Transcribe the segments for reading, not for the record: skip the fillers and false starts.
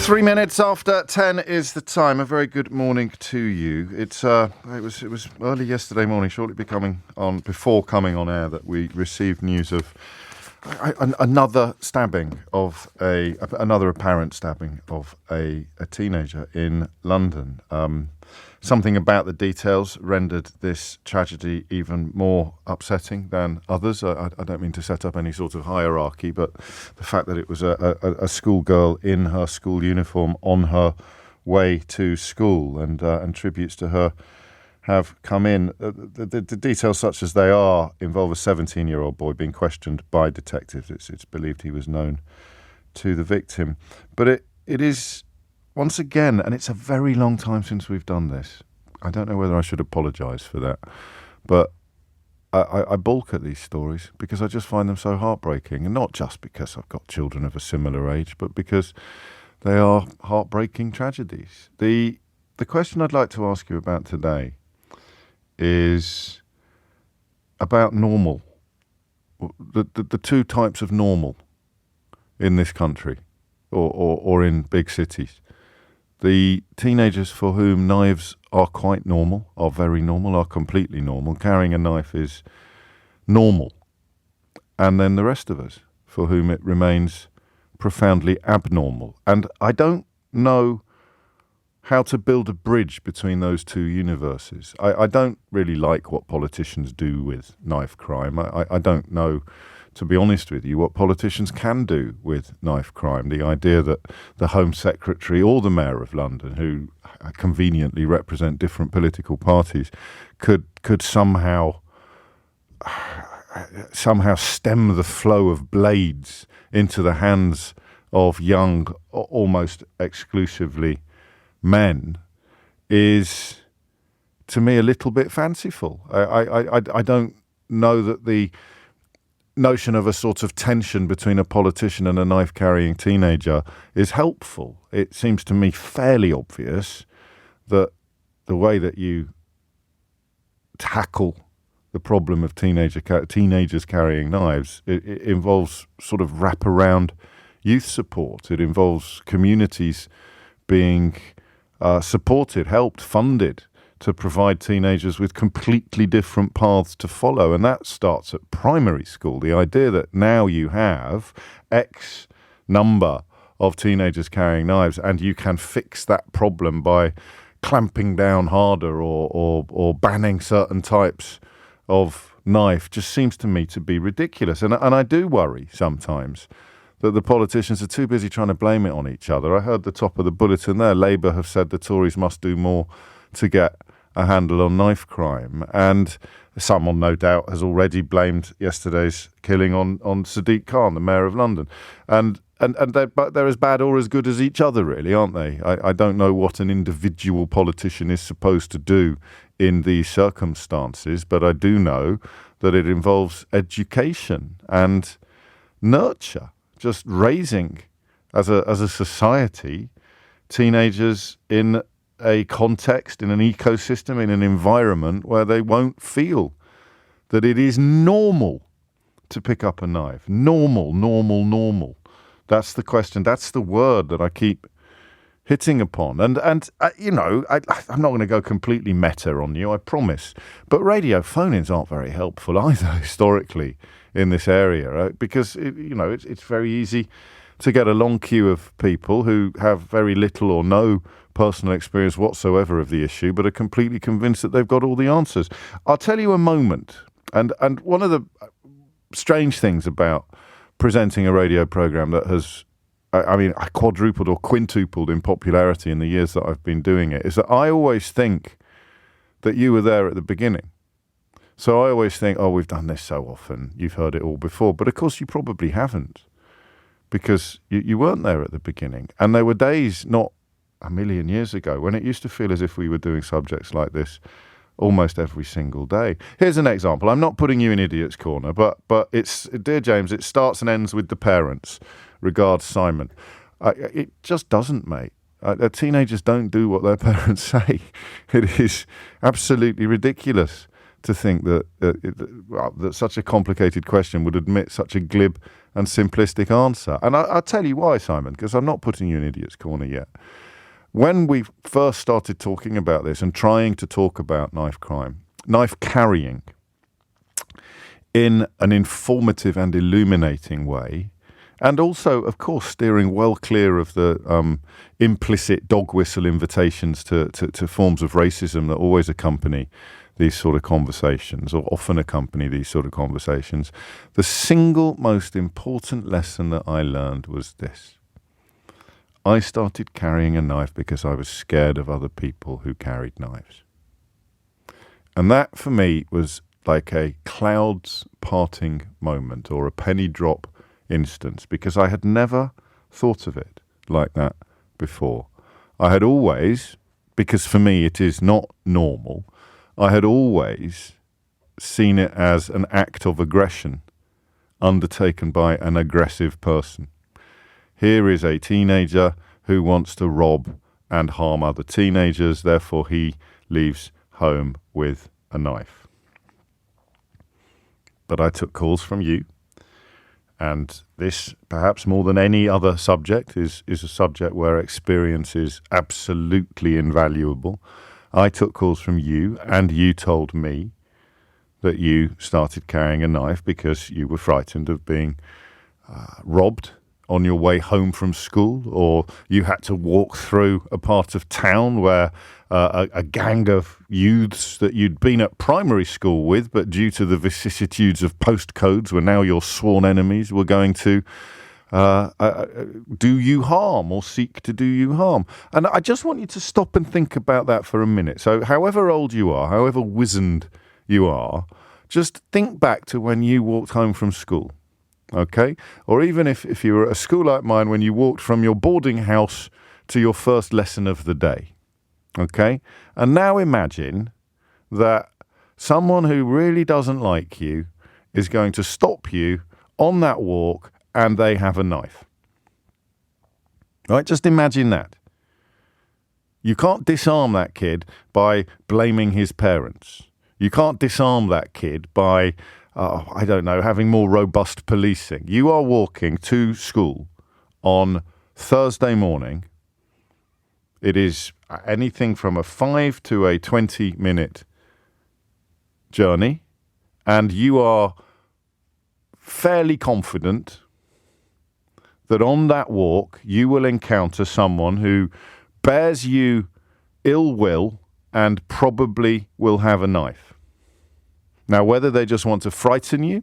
3 minutes after 10 is the time. A very good morning to you. It was early yesterday morning, before coming on air, that we received news of another apparent stabbing of a teenager in London. Something about the details rendered this tragedy even more upsetting than others. I don't mean to set up any sort of hierarchy, but the fact that it was a schoolgirl in her school uniform on her way to school, and tributes to her have come in. The details, such as they are, involve a 17-year-old boy being questioned by detectives. It's believed he was known to the victim. But it is, once again, and it's a very long time since we've done this. I don't know whether I should apologise for that, but I balk at these stories because I just find them so heartbreaking, and not just because I've got children of a similar age, but because they are heartbreaking tragedies. The question I'd like to ask you about today is about normal, the two types of normal in this country or in big cities. The teenagers for whom knives are quite normal, are very normal, are completely normal. Carrying a knife is normal. And then the rest of us, for whom it remains profoundly abnormal. And I don't know how to build a bridge between those two universes. I don't really like what politicians do with knife crime. I don't know, to be honest with you, what politicians can do with knife crime. The idea that the Home Secretary or the Mayor of London, who conveniently represent different political parties, could somehow stem the flow of blades into the hands of young, almost exclusively men, is, to me, a little bit fanciful. I don't know that the notion of a sort of tension between a politician and a knife-carrying teenager is helpful. It seems to me fairly obvious that the way that you tackle the problem of teenagers carrying knives, it involves sort of wraparound youth support. It involves communities being supported, helped, funded to provide teenagers with completely different paths to follow. And that starts at primary school. The idea that now you have X number of teenagers carrying knives and you can fix that problem by clamping down harder or banning certain types of knife just seems to me to be ridiculous. And I do worry sometimes that the politicians are too busy trying to blame it on each other. I heard the top of the bulletin there, Labour have said the Tories must do more to get a handle on knife crime. And someone, no doubt, has already blamed yesterday's killing on Sadiq Khan, the Mayor of London. And they're as bad or as good as each other, really, aren't they? I don't know what an individual politician is supposed to do in these circumstances, but I do know that it involves education and nurture, just raising, as a society, teenagers in a context, in an ecosystem, in an environment where they won't feel that it is normal to pick up a knife. Normal. That's the question. That's the word that I keep hitting upon. And I'm not going to go completely meta on you, I promise. But radio phone-ins aren't very helpful either, historically, in this area, right? Because, it's very easy to get a long queue of people who have very little or no personal experience whatsoever of the issue, but are completely convinced that they've got all the answers. I'll tell you a moment. And one of the strange things about presenting a radio program that has, quadrupled or quintupled in popularity in the years that I've been doing it, is that I always think that you were there at the beginning. So I always think, we've done this so often, you've heard it all before. But of course you probably haven't, because you weren't there at the beginning. And there were days, not a million years ago, when it used to feel as if we were doing subjects like this almost every single day. Here's an example. I'm not putting you in idiot's corner, but it's, dear James, it starts and ends with the parents. Regards, Simon. It just doesn't, mate. Teenagers don't do what their parents say. It is absolutely ridiculous to think that that such a complicated question would admit such a glib and simplistic answer. And I'll tell you why, Simon, because I'm not putting you in idiot's corner yet. When we first started talking about this and trying to talk about knife crime, knife carrying, in an informative and illuminating way, and also, of course, steering well clear of the implicit dog whistle invitations to forms of racism that always accompany these sort of conversations, or often accompany these sort of conversations. The single most important lesson that I learned was this. I started carrying a knife because I was scared of other people who carried knives. And that, for me, was like a clouds parting moment or a penny drop instance, because I had never thought of it like that before. I had always, because for me it is not normal, I had always seen it as an act of aggression undertaken by an aggressive person. Here is a teenager who wants to rob and harm other teenagers, therefore he leaves home with a knife. But I took calls from you, and this, perhaps more than any other subject, is a subject where experience is absolutely invaluable. I took calls from you, and you told me that you started carrying a knife because you were frightened of being robbed on your way home from school, or you had to walk through a part of town where a gang of youths that you'd been at primary school with, but due to the vicissitudes of postcodes were now your sworn enemies, were going to do you harm or seek to do you harm. And I just want you to stop and think about that for a minute. So however old you are, however wizened you are, just think back to when you walked home from school, okay? Or even if you were at a school like mine, when you walked from your boarding house to your first lesson of the day, okay? And now imagine that someone who really doesn't like you is going to stop you on that walk and they have a knife. Right? Just imagine that. You can't disarm that kid by blaming his parents. You can't disarm that kid by, I don't know, having more robust policing. You are walking to school on Thursday morning. It is anything from a 5 to a 20-minute journey, and you are fairly confident that on that walk you will encounter someone who bears you ill will and probably will have a knife. Now, whether they just want to frighten you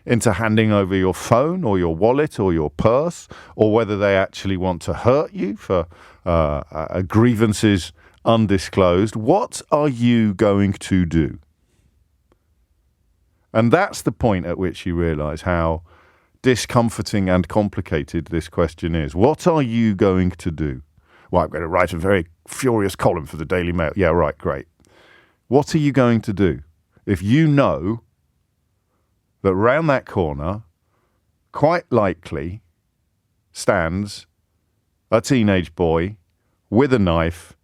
into handing over your phone or your wallet or your purse, or whether they actually want to hurt you for grievances undisclosed, what are you going to do? And that's the point at which you realize how discomforting and complicated this question is. What are you going to do? Well, I'm going to write a very furious column for the Daily Mail. Yeah, right, great. What are you going to do if you know that round that corner, quite likely, stands a teenage boy with a knife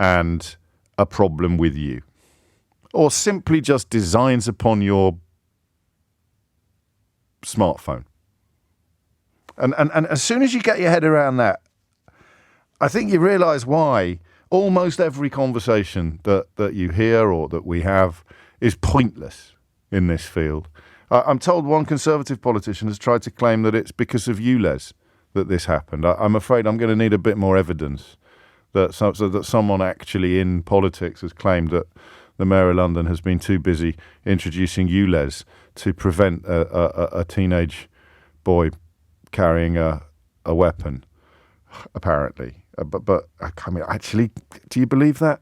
and a problem with you? Or simply just designs upon your smartphone. And as soon as you get your head around that, I think you realise why almost every conversation that you hear or that we have is pointless in this field. I'm told one Conservative politician has tried to claim that it's because of you, Les, that this happened. I'm afraid I'm going to need a bit more evidence so that someone actually in politics has claimed that the Mayor of London has been too busy introducing you, Les, to prevent a teenage boy carrying a weapon, apparently. But I mean, actually, do you believe that?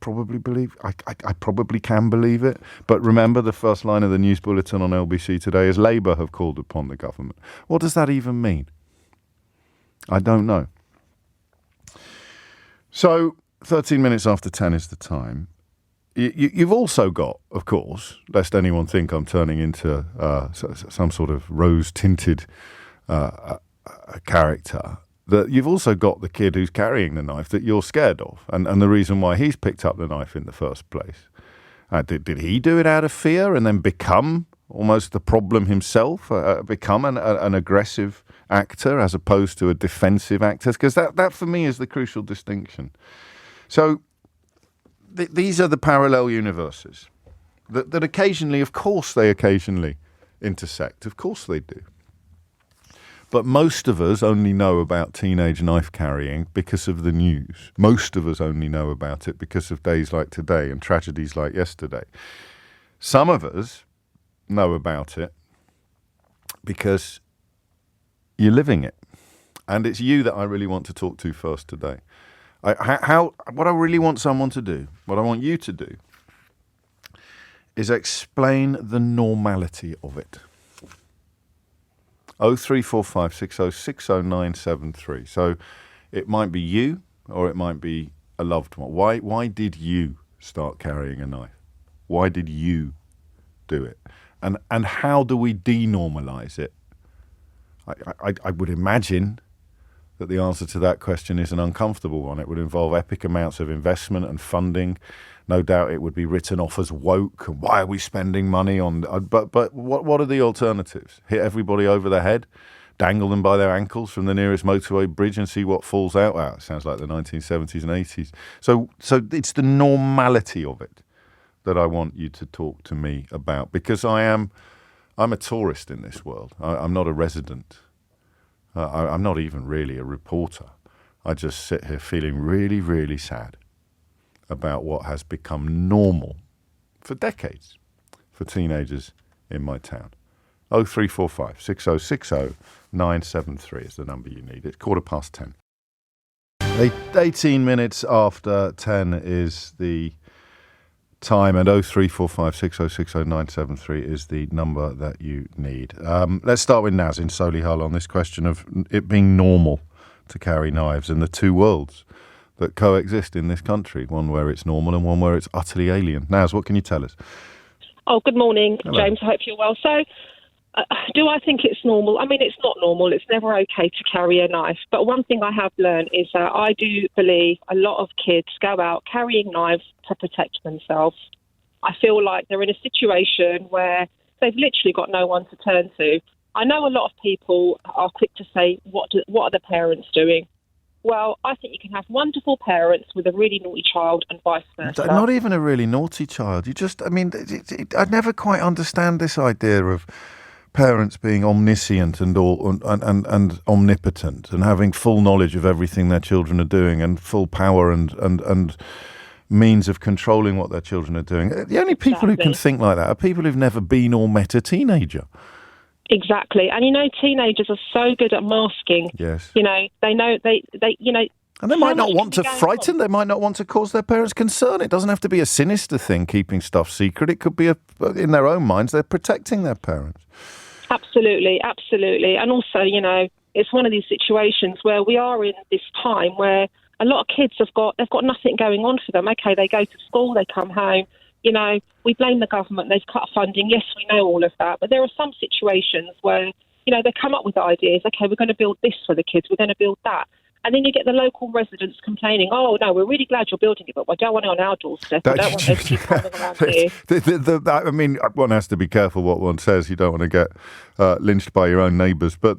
Probably believe. I probably can believe it. But remember, the first line of the news bulletin on LBC today is Labour have called upon the government. What does that even mean? I don't know. So, 13 minutes after 10 is the time. You've also got, of course, lest anyone think I'm turning into some sort of rose-tinted character, that you've also got the kid who's carrying the knife that you're scared of, and the reason why he's picked up the knife in the first place. Did he do it out of fear and then become almost the problem himself, become an aggressive actor as opposed to a defensive actor? Because that for me is the crucial distinction. So these are the parallel universes that occasionally, of course, they occasionally intersect. Of course they do. But most of us only know about teenage knife carrying because of the news. Most of us only know about it because of days like today and tragedies like yesterday. Some of us know about it because you're living it. And it's you that I really want to talk to first today. What I really want someone to do, what I want you to do, is explain the normality of it. 0345 60 973. So it might be you or it might be a loved one. Why did you start carrying a knife? Why did you do it? And how do we denormalize it? I would imagine that the answer to that question is an uncomfortable one. It would involve epic amounts of investment and funding. No doubt it would be written off as woke. And why are we spending money on? But what are the alternatives? Hit everybody over the head, dangle them by their ankles from the nearest motorway bridge, and see what falls out. Wow, it sounds like the 1970s and 80s. So it's the normality of it that I want you to talk to me about, because I'm a tourist in this world. I'm not a resident. I'm not even really a reporter. I just sit here feeling really, really sad about what has become normal for decades for teenagers in my town. 0345 6060 973 is the number you need. It's 10:15. 18 minutes after 10 is the time, and 0345 6060 973 is the number that you need. Let's start with Naz in Solihull on this question of it being normal to carry knives and the two worlds that coexist in this country, one where it's normal and one where it's utterly alien. Naz, what can you tell us? Oh, good morning, Hello. James. I hope you're well. So, do I think it's normal? I mean, it's not normal. It's never okay to carry a knife. But one thing I have learned is that I do believe a lot of kids go out carrying knives to protect themselves. I feel like they're in a situation where they've literally got no one to turn to. I know a lot of people are quick to say, what are the parents doing? Well, I think you can have wonderful parents with a really naughty child and vice versa. Not even a really naughty child. I never quite understand this idea of parents being omniscient and omnipotent and having full knowledge of everything their children are doing and full power and means of controlling what their children are doing. The only people who can think like that are people who've never been or met a teenager. Exactly. And, teenagers are so good at masking. Yes. They know, they And they might not want to frighten, they might not want to cause their parents concern. It doesn't have to be a sinister thing, keeping stuff secret. It could be, in their own minds, they're protecting their parents. Absolutely, absolutely. And also, it's one of these situations where we are in this time where a lot of kids they've got nothing going on for them. Okay, they go to school, they come home. We blame the government, they've cut funding. Yes, we know all of that. But there are some situations where, they come up with ideas. Okay, we're going to build this for the kids, we're going to build that. And then you get the local residents complaining, oh, no, we're really glad you're building it, but we don't want it on our doorstep. We don't want those people coming around here. One has to be careful what one says. You don't want to get lynched by your own neighbours. But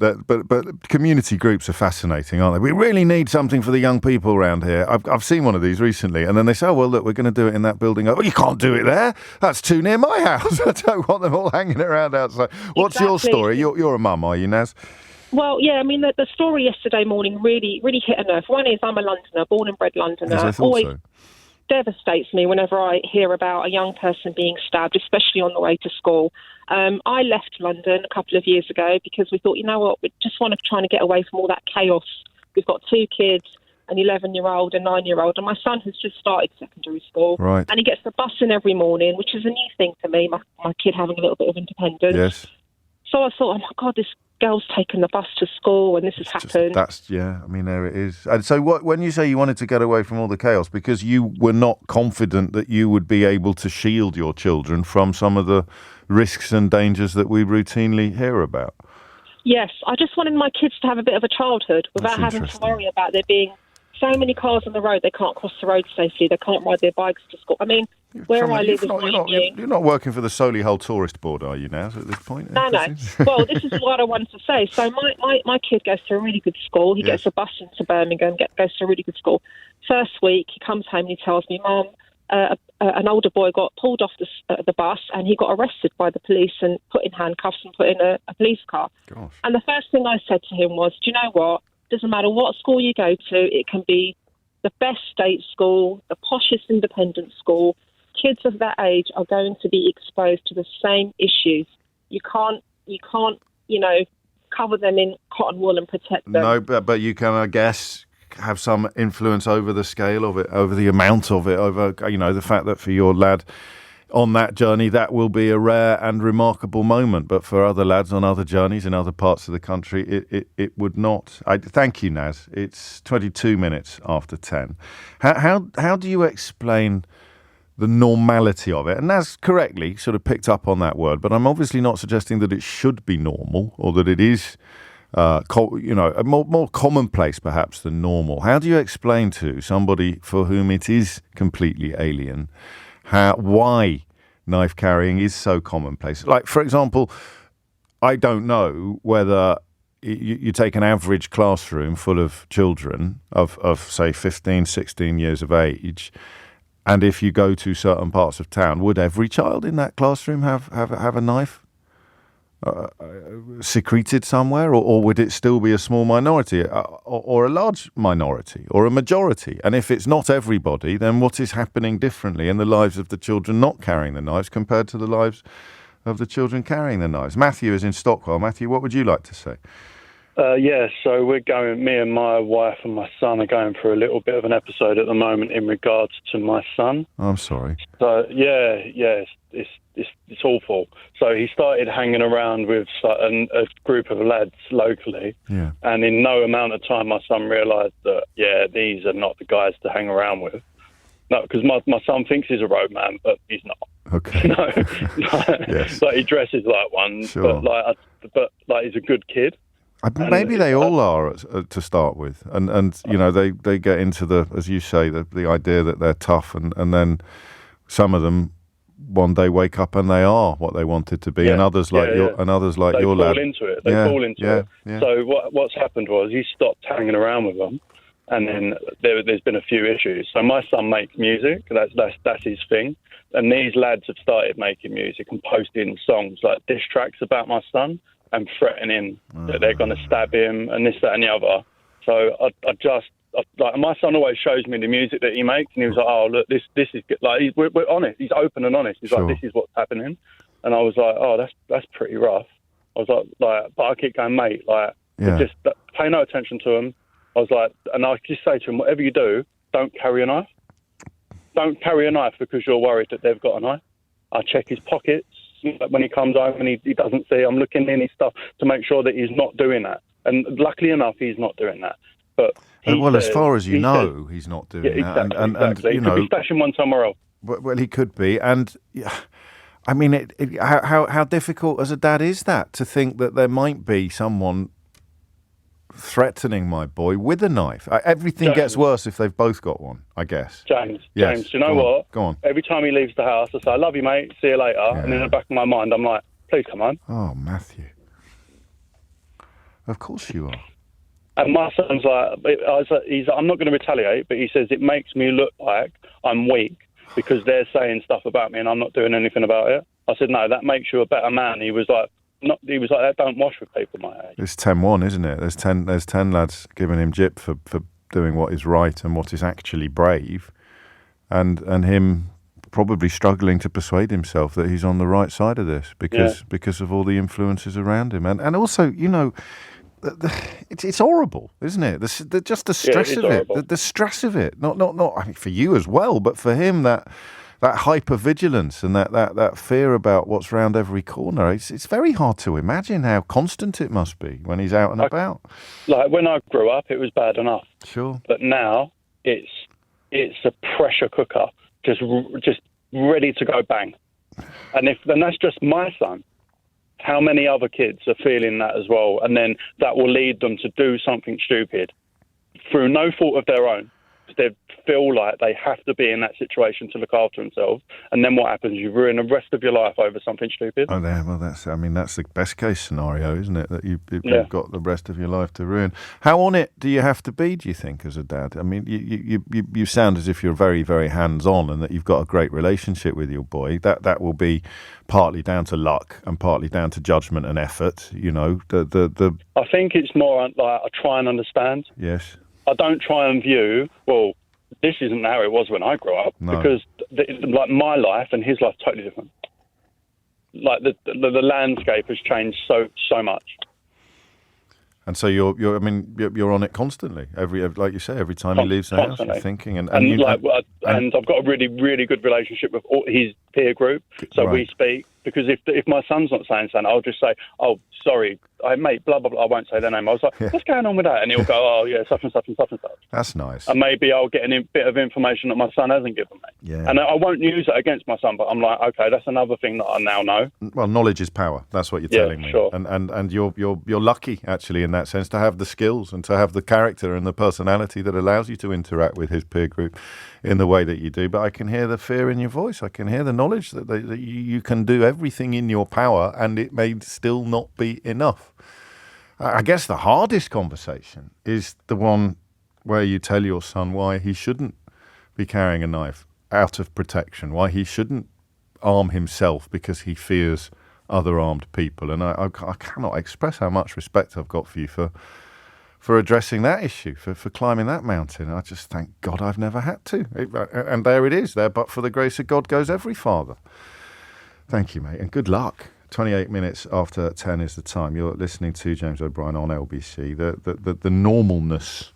community groups are fascinating, aren't they? We really need something for the young people around here. I've seen one of these recently, and then they say, oh, well, look, we're going to do it in that building. Oh, you can't do it there. That's too near my house. I don't want them all hanging around outside. What's your story? You're a mum, are you, Naz? Well, yeah, I mean, the story yesterday morning really, really hit a nerve. One is I'm a Londoner, born and bred Londoner. Yes, I thought so. Devastates me whenever I hear about a young person being stabbed, especially on the way to school. I left London a couple of years ago because we thought, you know what, we just want to try and get away from all that chaos. We've got two kids, an 11-year-old, a 9-year-old, and my son has just started secondary school. Right. And he gets the bus in every morning, which is a new thing for me, my kid having a little bit of independence. Yes. So I thought, oh, my God, this girl's taken the bus to school and this has happened. There it is. And so when you say you wanted to get away from all the chaos, because you were not confident that you would be able to shield your children from some of the risks and dangers that we routinely hear about? Yes, I just wanted my kids to have a bit of a childhood without having to worry about there being so many cars on the road, they can't cross the road safely, they can't ride their bikes to school. I mean, Where I live is you're not working for the Solihull Tourist Board, are you now, at this point? No. Well, this is what I wanted to say. So my kid goes to a really good school. He gets a bus into Birmingham, goes to a really good school. First week, he comes home and he tells me, Mum, an older boy got pulled off the bus and he got arrested by the police and put in handcuffs and put in a police car. Gosh. And the first thing I said to him was, do you know what? Doesn't matter what school you go to, it can be the best state school, the poshest independent school. Kids of that age are going to be exposed to the same issues. You can't, cover them in cotton wool and protect them. No, but you can, I guess, have some influence over the scale of it, over the amount of it, over, the fact that for your lad on that journey, that will be a rare and remarkable moment. But for other lads on other journeys in other parts of the country, it would not. Thank you, Naz. It's 22 minutes after 10. How do you explain the normality of it? And Naz correctly sort of picked up on that word, but I'm obviously not suggesting that it should be normal or that it is a more commonplace perhaps than normal. How do you explain to somebody for whom it is completely alien why knife carrying is so commonplace? Like, for example, I don't know whether you take an average classroom full of children of say 15, 16 years of age, and if you go to certain parts of town, would every child in that classroom have a knife secreted somewhere, or would it still be a small minority, or a large minority, or a majority? And if it's not everybody, then what is happening differently in the lives of the children not carrying the knives compared to the lives of the children carrying the knives? Matthew is in Stockwell. Matthew, what would you like to say? So me and my wife and my son are going through a little bit of an episode at the moment in regards to my son. I'm sorry. So, it's awful. So he started hanging around with a group of lads locally. Yeah. And in no amount of time, my son realised that, these are not the guys to hang around with. No, because my son thinks he's a roadman, but he's not. Okay. No. Yes. Like, he dresses like one, Sure. but he's a good kid. Maybe they all are to start with, and they get into the, as you say, the idea that they're tough, and then some of them one day wake up and they are what they wanted to be, and others like your lad. They fall into it. Yeah. So what's happened was he stopped hanging around with them, and then there's been a few issues. So my son makes music. That's his thing, and these lads have started making music and posting songs like diss tracks about my son, and threatening that they're going to stab him and this, that, and the other. So my son always shows me the music that he makes, and he was like, "Oh, look, this is good." Like, we're honest. He's open and honest. He's like, "This is what's happening," and I was like, "Oh, that's pretty rough." I was like, but I keep going, mate. Like, just pay no attention to him. I was like, and I just say to him, whatever you do, don't carry a knife. Don't carry a knife because you're worried that they've got a knife. I check his pockets. When he comes home and he doesn't see, I'm looking in his stuff to make sure that he's not doing that. And luckily enough, he's not doing that. But as far as you know, he's not doing that. Exactly. He could be stashing one somewhere else. Well, he could be. And I mean, how difficult as a dad is that to think that there might be someone threatening my boy with a knife? Everything gets worse if they've both got one, I guess. James, Yes. do you know what? Go on. Every time he leaves the house, I say, "I love you, mate. See you later." Yeah. And in the back of my mind, I'm like, "Please come on." Oh, Matthew. Of course you are. And my son's like, I'm not going to retaliate, but he says it makes me look like I'm weak because they're saying stuff about me and I'm not doing anything about it. I said, "No, that makes you a better man." He was like, "That don't wash with people my age." It's 10-1, isn't it? There's 10 lads giving him jip for doing what is right and what is actually brave, and him probably struggling to persuade himself that he's on the right side of this because of all the influences around him, and also it's horrible, isn't it? Just the stress of it, the stress of it. Not I mean, for you as well, but for him that hypervigilance and that fear about what's round every corner. It's very hard to imagine how constant it must be when he's out and about. Like, when I grew up, it was bad enough. Sure. But now it's a pressure cooker, just ready to go bang. And that's just my son. How many other kids are feeling that as well? And then that will lead them to do something stupid through no fault of their own. they feel like they have to be in that situation to look after themselves. And then what happens? You ruin the rest of your life over something stupid. Oh, well, that's the best case scenario, isn't it? That you've got the rest of your life to ruin. How on it do you have to be, do you think, as a dad? I mean, you sound as if you're very, very hands-on and that you've got a great relationship with your boy. That will be partly down to luck and partly down to judgment and effort, you know. I think it's more like I try and understand. Yes. I don't try and view, well, this isn't how it was when I grew up, because like my life and his life totally different. Like the landscape has changed so much. And so you're on it constantly. Like you say, every time he leaves the house, you're thinking, and I've got a really, really good relationship with his peer group. So we speak, because if my son's not saying something, I'll just say, "Oh, sorry, mate, blah blah blah." I won't say their name. I was like, "What's going on with that?" And he'll go, "Oh yeah, such and such and such and such." That's nice. And maybe I'll get a bit of information that my son hasn't given me. Yeah. And I won't use it against my son, but I'm like, okay, that's another thing that I now know. Well, knowledge is power. That's what you're telling me. Sure. And you're lucky actually in that sense to have the skills and to have the character and the personality that allows you to interact with his peer group in the way that you do. But I can hear the fear in your voice. I can hear the knowledge that you can do everything in your power, and it may still not be enough. I guess the hardest conversation is the one where you tell your son why he shouldn't be carrying a knife out of protection, why he shouldn't arm himself because he fears other armed people. And I cannot express how much respect I've got for you for addressing that issue, for climbing that mountain. I just thank God I've never had to. And there it is, there, but for the grace of God goes every father. Thank you, mate, and good luck. 28 minutes after 10 is the time. You're listening to James O'Brien on LBC. The normalness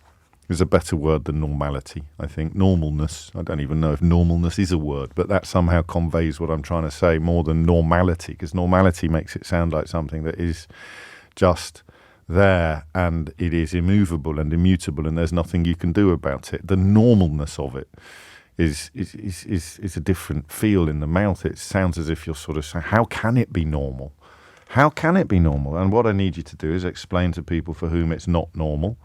is a better word than normality, I think. Normalness, I don't even know if normalness is a word, but that somehow conveys what I'm trying to say more than normality, because normality makes it sound like something that is just there and it is immovable and immutable and there's nothing you can do about it. The normalness of it is a different feel in the mouth. It sounds as if you're sort of saying, how can it be normal? How can it be normal? And what I need you to do is explain to people for whom it's not normal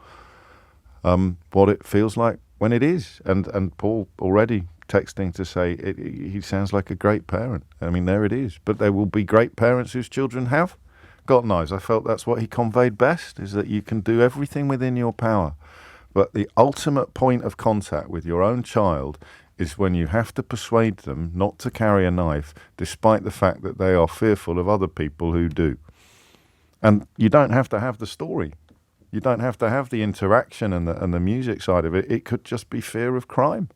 what it feels like when it is. And Paul already texting to say he sounds like a great parent. I mean, there it is. But there will be great parents whose children have got knives. I felt that's what he conveyed best, is that you can do everything within your power. But the ultimate point of contact with your own child is when you have to persuade them not to carry a knife, despite the fact that they are fearful of other people who do. And you don't have to have the story. You don't have to have the interaction and the music side of it. It could just be fear of crime,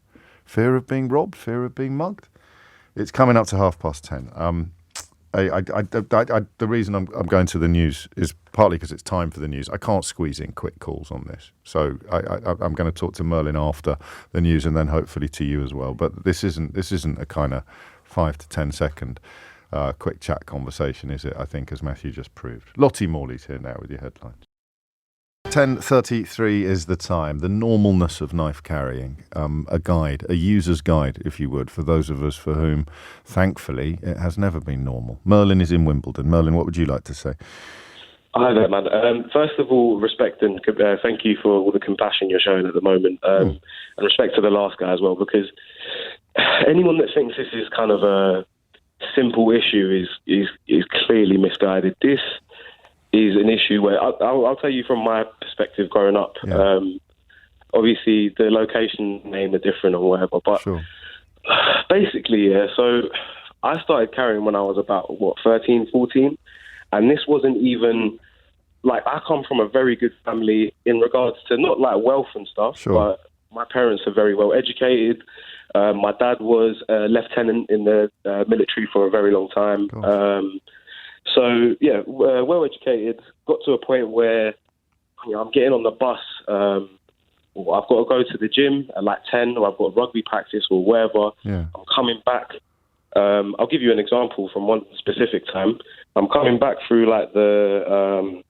fear of being robbed, fear of being mugged. It's coming up to 10:30. The reason I'm going to the news is partly because it's time for the news. I can't squeeze in quick calls on this. So I'm going to talk to Merlin after the news and then hopefully to you as well. But this isn't a kind of 5 to 10 second quick chat conversation, is it? I think, as Matthew just proved. Lottie Morley's here now with your headlines. 10:33 is the time. The normalness of knife carrying, a guide, a user's guide, if you would, for those of us for whom, thankfully, it has never been normal. Merlin is in Wimbledon. Merlin, what would you like to say? Hi there, man. First of all, respect and thank you for all the compassion you're showing at the moment, and respect to the last guy as well, because anyone that thinks this is kind of a simple issue is clearly misguided. This is an issue where I'll tell you from my perspective growing up. Yeah. Obviously, the location name are different or whatever, but sure. Basically, yeah. So I started carrying when I was about 13, 14, and this wasn't even like, I come from a very good family in regards to not like wealth and stuff, sure. But my parents are very well educated. My dad was a lieutenant in the military for a very long time. So, yeah, well educated, got to a point where I'm getting on the bus. I've got to go to the gym at like 10, or I've got rugby practice or wherever. Yeah. I'm coming back. I'll give you an example from one specific time. I'm coming back through like the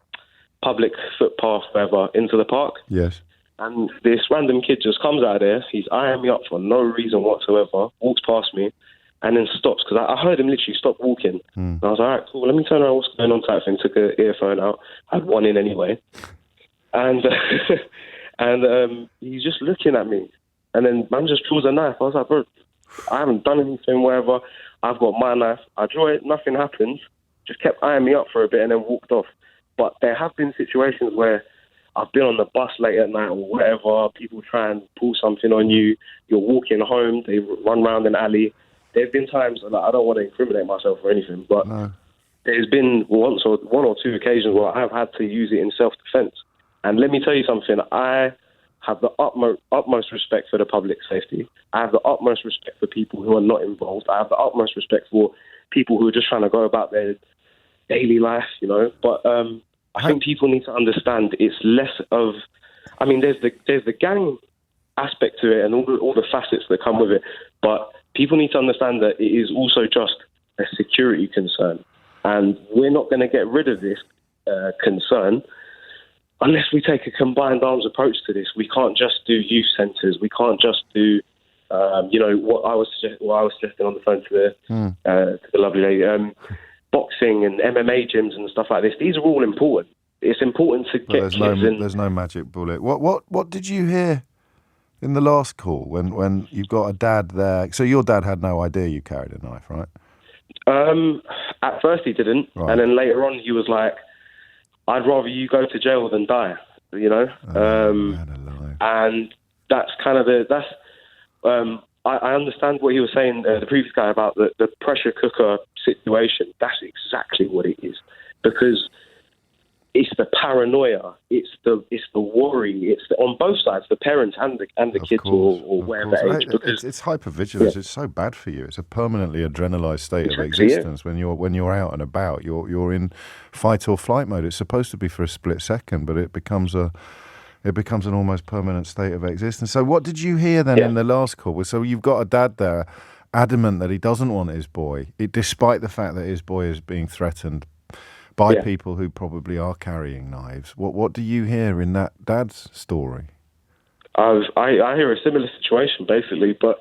public footpath, wherever, into the park. Yes. And this random kid just comes out of there. He's eyeing me up for no reason whatsoever, walks past me, and then stops, because I heard him literally stop walking. And I was like, all right, cool, let me turn around, what's going on type thing. Took an earphone out, had one in anyway. And and he's just looking at me. And then man just draws a knife. I was like, bro, I haven't done anything, whatever. I've got my knife. I draw it, nothing happens. Just kept eyeing me up for a bit and then walked off. But there have been situations where I've been on the bus late at night or whatever. People try and pull something on you. You're walking home. They run around an alley. There have been times, like, I don't want to incriminate myself or anything, but there's been one or two occasions where I've had to use it in self-defense. And let me tell you something. I have the utmost respect for the public safety. I have the utmost respect for people who are not involved. I have the utmost respect for people who are just trying to go about their daily life, you know. But I think people need to understand it's less of... I mean, there's the gang aspect to it and all the facets that come with it. But people need to understand that it is also just a security concern. And we're not going to get rid of this concern unless we take a combined arms approach to this. We can't just do youth centres. We can't just do, what I was suggesting on the phone to the lovely lady, boxing and MMA gyms and stuff like this. These are all important. It's important to get kids in. There's no magic bullet. What did you hear in the last call when you've got a dad there? So your dad had no idea you carried a knife, right? At first he didn't, right. And then later on he was like, "I'd rather you go to jail than die," you know. And that's kind of I understand what he was saying, the previous guy, about the pressure cooker situation. That's exactly what it is, because it's the paranoia, it's the worry, it's on both sides, the parents and the kids, or whatever age. Because it's hypervigilance. Yeah. It's so bad for you. It's a permanently adrenalised state of existence. Yeah. When you're out and about, you're in fight or flight mode. It's supposed to be for a split second, but it becomes an almost permanent state of existence. So what did you hear then in the last call? So you've got a dad there adamant that he doesn't want his boy, despite the fact that his boy is being threatened by people who probably are carrying knives. What do you hear in that dad's story? I hear a similar situation, basically, but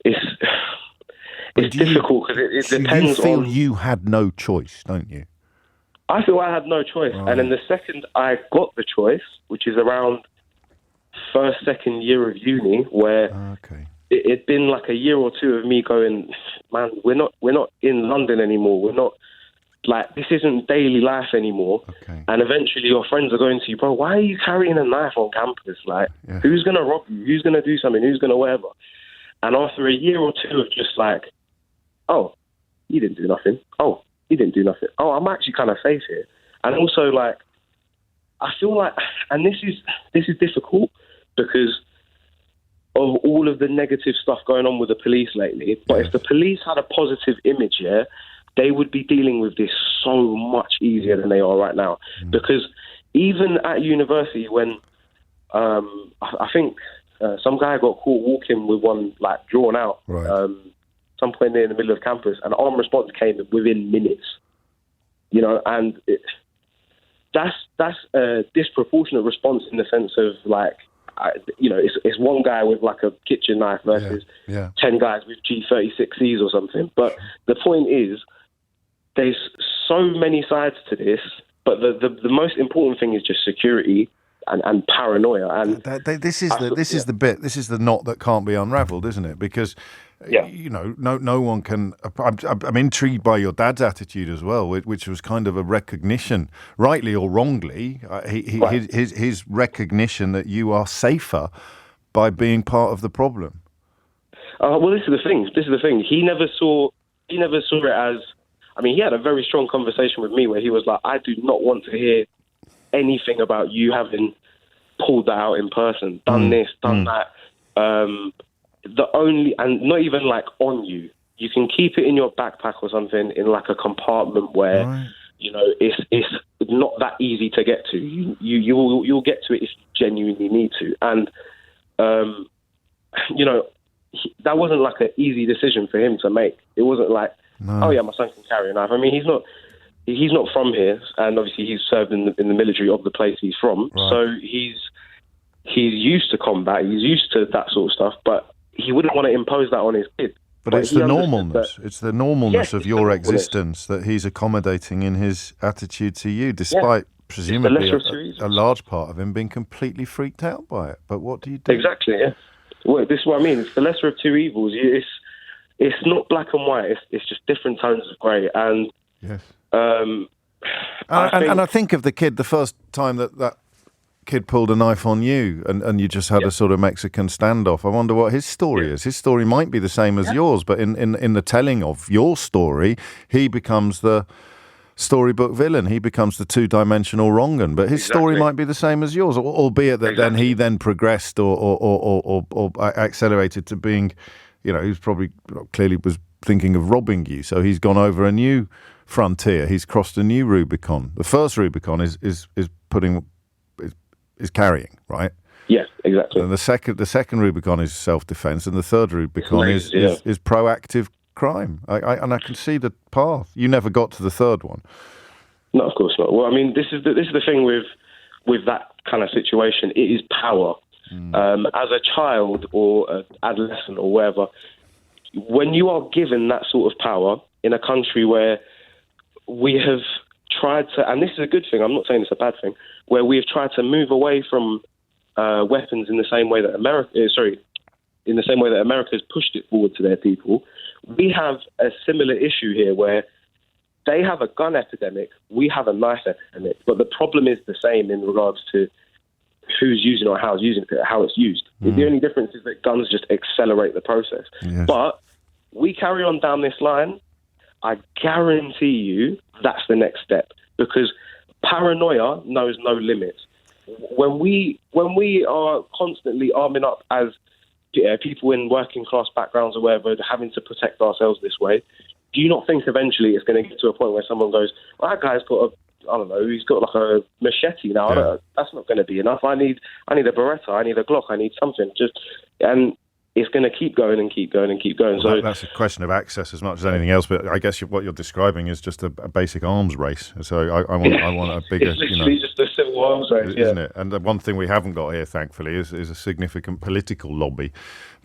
it's difficult because it depends on... You feel you had no choice, don't you? I feel I had no choice. Right. And then the second I got the choice, which is around second year of uni, where it'd been like a year or two of me going, man, we're not in London anymore. We're not... Like, this isn't daily life anymore. Okay. And eventually your friends are going to you, bro, why are you carrying a knife on campus? Like, who's going to rob you? Who's going to do something? Who's going to whatever? And after a year or two of just like, oh, he didn't do nothing. Oh, he didn't do nothing. Oh, I'm actually kind of safe here. And also, like, I feel like, and this is difficult because of all of the negative stuff going on with the police lately. But if the police had a positive image, they would be dealing with this so much easier than they are right now. Because even at university, when I think some guy got caught walking with one like drawn out, some point there in the middle of campus, and armed response came within minutes. You know, and that's a disproportionate response in the sense of like, it's one guy with like a kitchen knife versus 10 guys with G36Cs or something. But the point is, there's so many sides to this, but the most important thing is just security and paranoia. And this is the knot that can't be unravelled, isn't it? Because no one can. I'm intrigued by your dad's attitude as well, which was kind of a recognition, rightly or wrongly, his recognition that you are safer by being part of the problem. Well, this is the thing. He never saw it as. I mean, he had a very strong conversation with me where he was like, I do not want to hear anything about you having pulled that out in person, done this, done that. And not even like on you. You can keep it in your backpack or something in like a compartment where, it's not that easy to get to. You'll get to it if you genuinely need to. And, that wasn't like an easy decision for him to make. It wasn't like, oh yeah, my son can carry a knife. I mean, he's not from here, and obviously he's served in the military of the place he's from. Right. So he's used to combat. He's used to that sort of stuff, but he wouldn't want to impose that on his kid. But it's the normalness. It's the normalness of your existence that he's accommodating in his attitude to you, despite presumably a large part of him being completely freaked out by it. But what do you do? Exactly. Yeah. Well, this is what I mean. It's the lesser of two evils. It's not black and white. It's just different tones of grey. And yes, I think of the kid the first time that kid pulled a knife on you, and you just had a sort of Mexican standoff. I wonder what his story is. His story might be the same as yours, but in the telling of your story, he becomes the storybook villain. He becomes the two-dimensional wrong-un, but his story might be the same as yours, albeit that then he then progressed or accelerated to being, he was probably clearly was thinking of robbing you, so he's gone over a new frontier. He's crossed a new Rubicon. The first Rubicon is carrying, right? Yes, exactly. And the second Rubicon is self-defense, and the third Rubicon is proactive crime. I can see the path. You never got to the third one. No, of course not. Well, I mean, this is the thing with that kind of situation. It is power. As a child or an adolescent or whatever, when you are given that sort of power in a country where we have tried to, and this is a good thing, I'm not saying it's a bad thing, where we have tried to move away from weapons in the same way that America has pushed it forward to their people. We have a similar issue here where they have a gun epidemic, we have a knife epidemic, but the problem is the same in regards to who's using or how it's used. The only difference is that guns just accelerate the process. Yes. But we carry on down this line, I guarantee you that's the next step, because paranoia knows no limits. When we are constantly arming up as people in working class backgrounds or whatever, having to protect ourselves this way, do you not think eventually it's going to get to a point where someone goes, well, that guy's got he's got like a machete now. Yeah. That's not going to be enough. I need a Beretta. I need a Glock. I need something. And it's going to keep going and keep going and keep going. Well, so that's a question of access as much as anything else. But I guess what you're describing is just a basic arms race. So I want a bigger. It's literally just a civil arms race, isn't it? And the one thing we haven't got here, thankfully, is a significant political lobby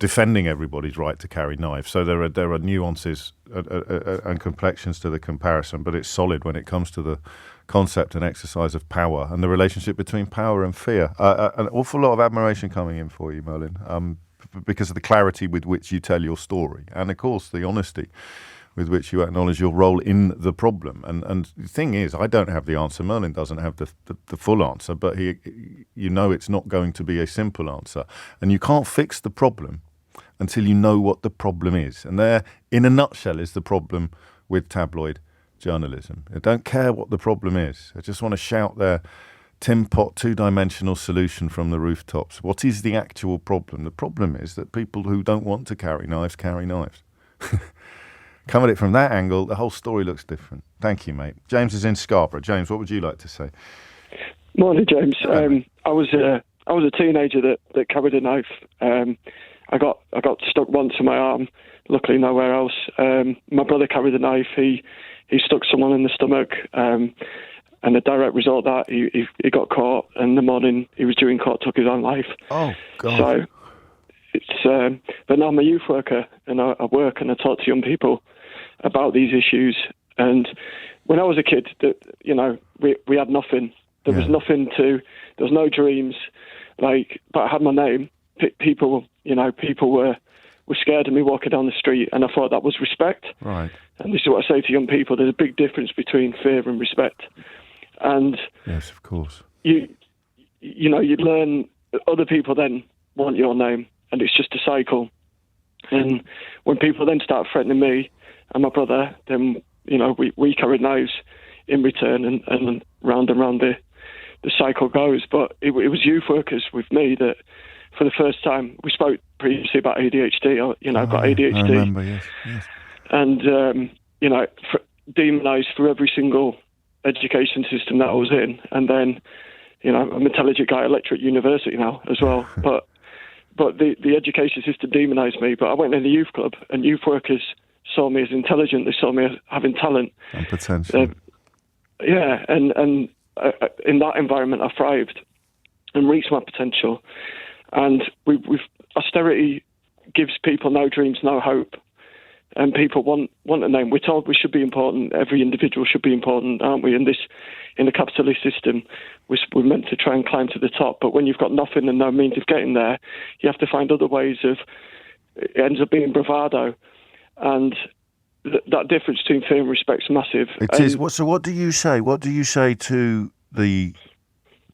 defending everybody's right to carry knives. So there are nuances and complexions to the comparison, but it's solid when it comes to the concept and exercise of power and the relationship between power and fear. An awful lot of admiration coming in for you, Merlin. Because of the clarity with which you tell your story, and of course the honesty with which you acknowledge your role in the problem. And the thing is, I don't have the answer. Merlin doesn't have the full answer, but it's not going to be a simple answer. And you can't fix the problem until you know what the problem is. And there, in a nutshell, is the problem with tabloid journalism. I don't care what the problem is. I just want to shout their Tim Pot two-dimensional solution from the rooftops. What is the actual problem? The problem is that people who don't want to carry knives carry knives. Come at it from that angle, the whole story looks different. Thank you, mate. James is in Scarborough. James, what would you like to say? Morning, James. I was a teenager that carried a knife. I got stuck once in my arm. Luckily, nowhere else. My brother carried a knife. He stuck someone in the stomach. And the direct result of that, he got caught, and the morning he was due in court, took his own life. Oh, God. So it's, but now I'm a youth worker, and I work and I talk to young people about these issues. And when I was a kid, we had nothing. There was nothing there was no dreams, but I had my name. People were scared of me walking down the street, and I thought that was respect. Right. And this is what I say to young people: there's a big difference between fear and respect. And yes, of course, you learn. Other people then want your name, and it's just a cycle. And when people then start threatening me and my brother, then we carried knives in return, and round the cycle goes. But it was youth workers with me that, for the first time, we spoke previously about ADHD. I've got ADHD. I remember, yes. And demonised for every single education system that I was in. And then, I'm an intelligent guy at Electric University now as well. But the education system demonised me. But I went in the youth club, and youth workers saw me as intelligent. They saw me as having talent and potential. And in that environment, I thrived and reached my potential. And austerity gives people no dreams, no hope. and people want a name. We're told we should be important. Every individual should be important, aren't we? In the capitalist system, we're meant to try and climb to the top. But when you've got nothing and no means of getting there, you have to find other ways of. It ends up being bravado, and that difference between fear and respect is massive. It is. So what do you say? What do you say to the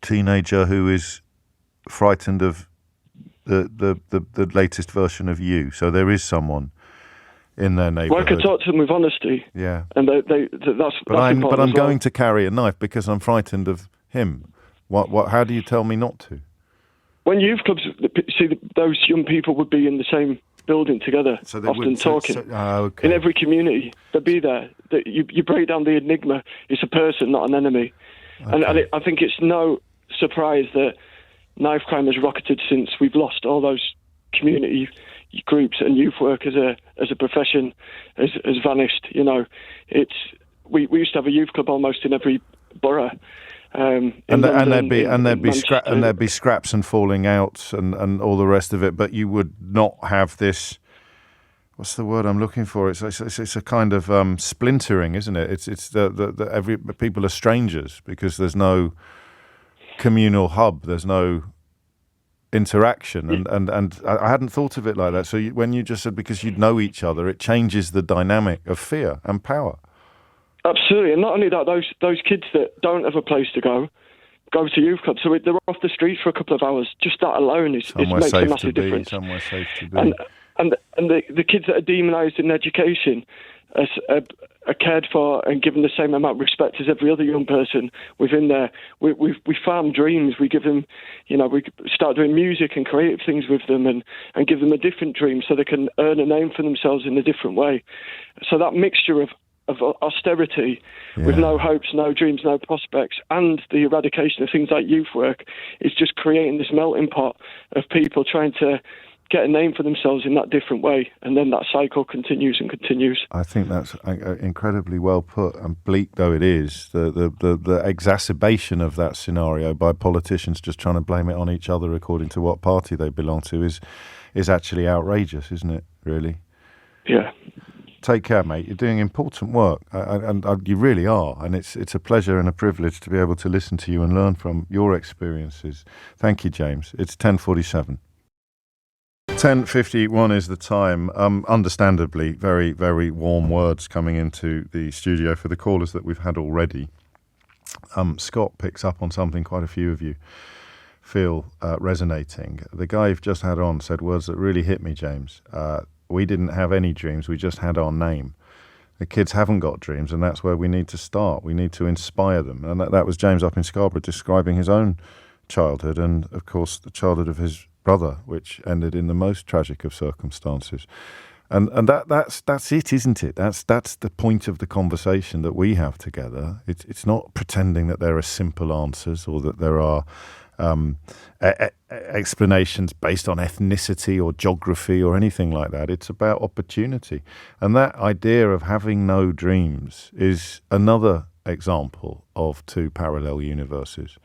teenager who is frightened of the latest version of you? So there is someone in their neighbourhood. Well, I could talk to them with honesty. Yeah. And that's I'm important. going to carry a knife because I'm frightened of him. What? How do you tell me not to? When youth clubs, those young people would be in the same building together, so they often talking. Okay. In every community, they'd be there. You break down the enigma. It's a person, not an enemy. Okay. And I think it's no surprise that knife crime has rocketed since we've lost all those community groups, and youth work as a profession has vanished. You know, we used to have a youth club almost in every borough. And there'd be scraps and falling out and all the rest of it, but you would not have this. What's the word I'm looking for? It's a kind of splintering, isn't it? It's the every people are strangers because there's no communal hub, there's no interaction, and I hadn't thought of it like that. So when you just said because you'd know each other, it changes the dynamic of fear and power. Absolutely, and not only that, those kids that don't have a place to go to youth clubs, so they're off the streets for a couple of hours. Just that alone makes a massive difference. Somewhere safe to be. And the kids that are demonised in education are cared for and given the same amount of respect as every other young person within there. We farm dreams. We give them, we start doing music and creative things with them and give them a different dream so they can earn a name for themselves in a different way. So that mixture of austerity with no hopes, no dreams, no prospects, and the eradication of things like youth work is just creating this melting pot of people trying to get a name for themselves in that different way, and then that cycle continues and continues. I think that's incredibly well put, and bleak though it is, the exacerbation of that scenario by politicians just trying to blame it on each other according to what party they belong to is actually outrageous, isn't it, really? Yeah. Take care, mate. You're doing important work, and you really are. And it's a pleasure and a privilege to be able to listen to you and learn from your experiences. Thank you, James. It's 10:47. 10:51 is the time. Understandably, very, very warm words coming into the studio for the callers that we've had already. Scott picks up on something quite a few of you feel resonating. The guy you've just had on said words that really hit me, James. We didn't have any dreams, we just had our name. The kids haven't got dreams, and that's where we need to start. We need to inspire them. And that was James up in Scarborough describing his own childhood and, of course, the childhood of his brother, which ended in the most tragic of circumstances. And that's it, isn't it? That's the point of the conversation that we have together. It's not pretending that there are simple answers or that there are explanations based on ethnicity or geography or anything like that. It's about opportunity. And that idea of having no dreams is another example of two parallel universes.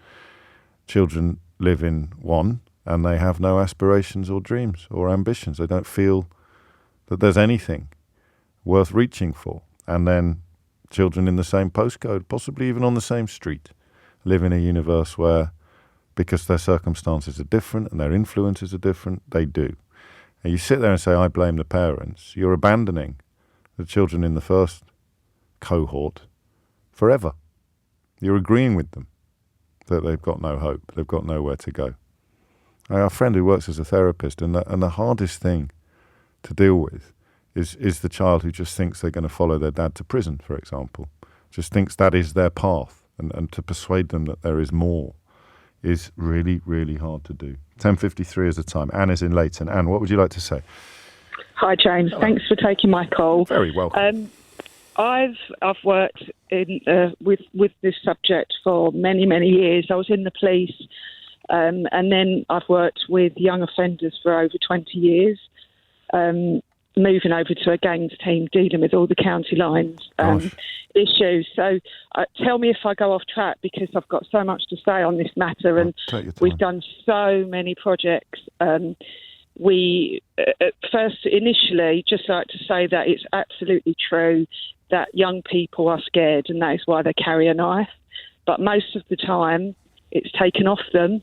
Children live in one and they have no aspirations or dreams or ambitions. They don't feel that there's anything worth reaching for. And then children in the same postcode, possibly even on the same street, live in a universe where, because their circumstances are different and their influences are different, they do. And you sit there and say, I blame the parents. You're abandoning the children in the first cohort forever. You're agreeing with them that they've got no hope, they've got nowhere to go. I have a friend who works as a therapist, and the hardest thing to deal with is the child who just thinks they're going to follow their dad to prison, for example. Just thinks that is their path, and to persuade them that there is more is really, really hard to do. 10:53 is the time. Anne is in Leighton. Anne, what would you like to say? Hi, James. Thanks for taking my call. Very welcome. I've worked in with this subject for many, many years. I was in the police, and then I've worked with young offenders for over 20 years, moving over to a gangs team, dealing with all the county lines issues. So tell me if I go off track, because I've got so much to say on this matter, and we've done so many projects. first, initially, just like to say that it's absolutely true that young people are scared and that is why they carry a knife. But most of the time, it's taken off them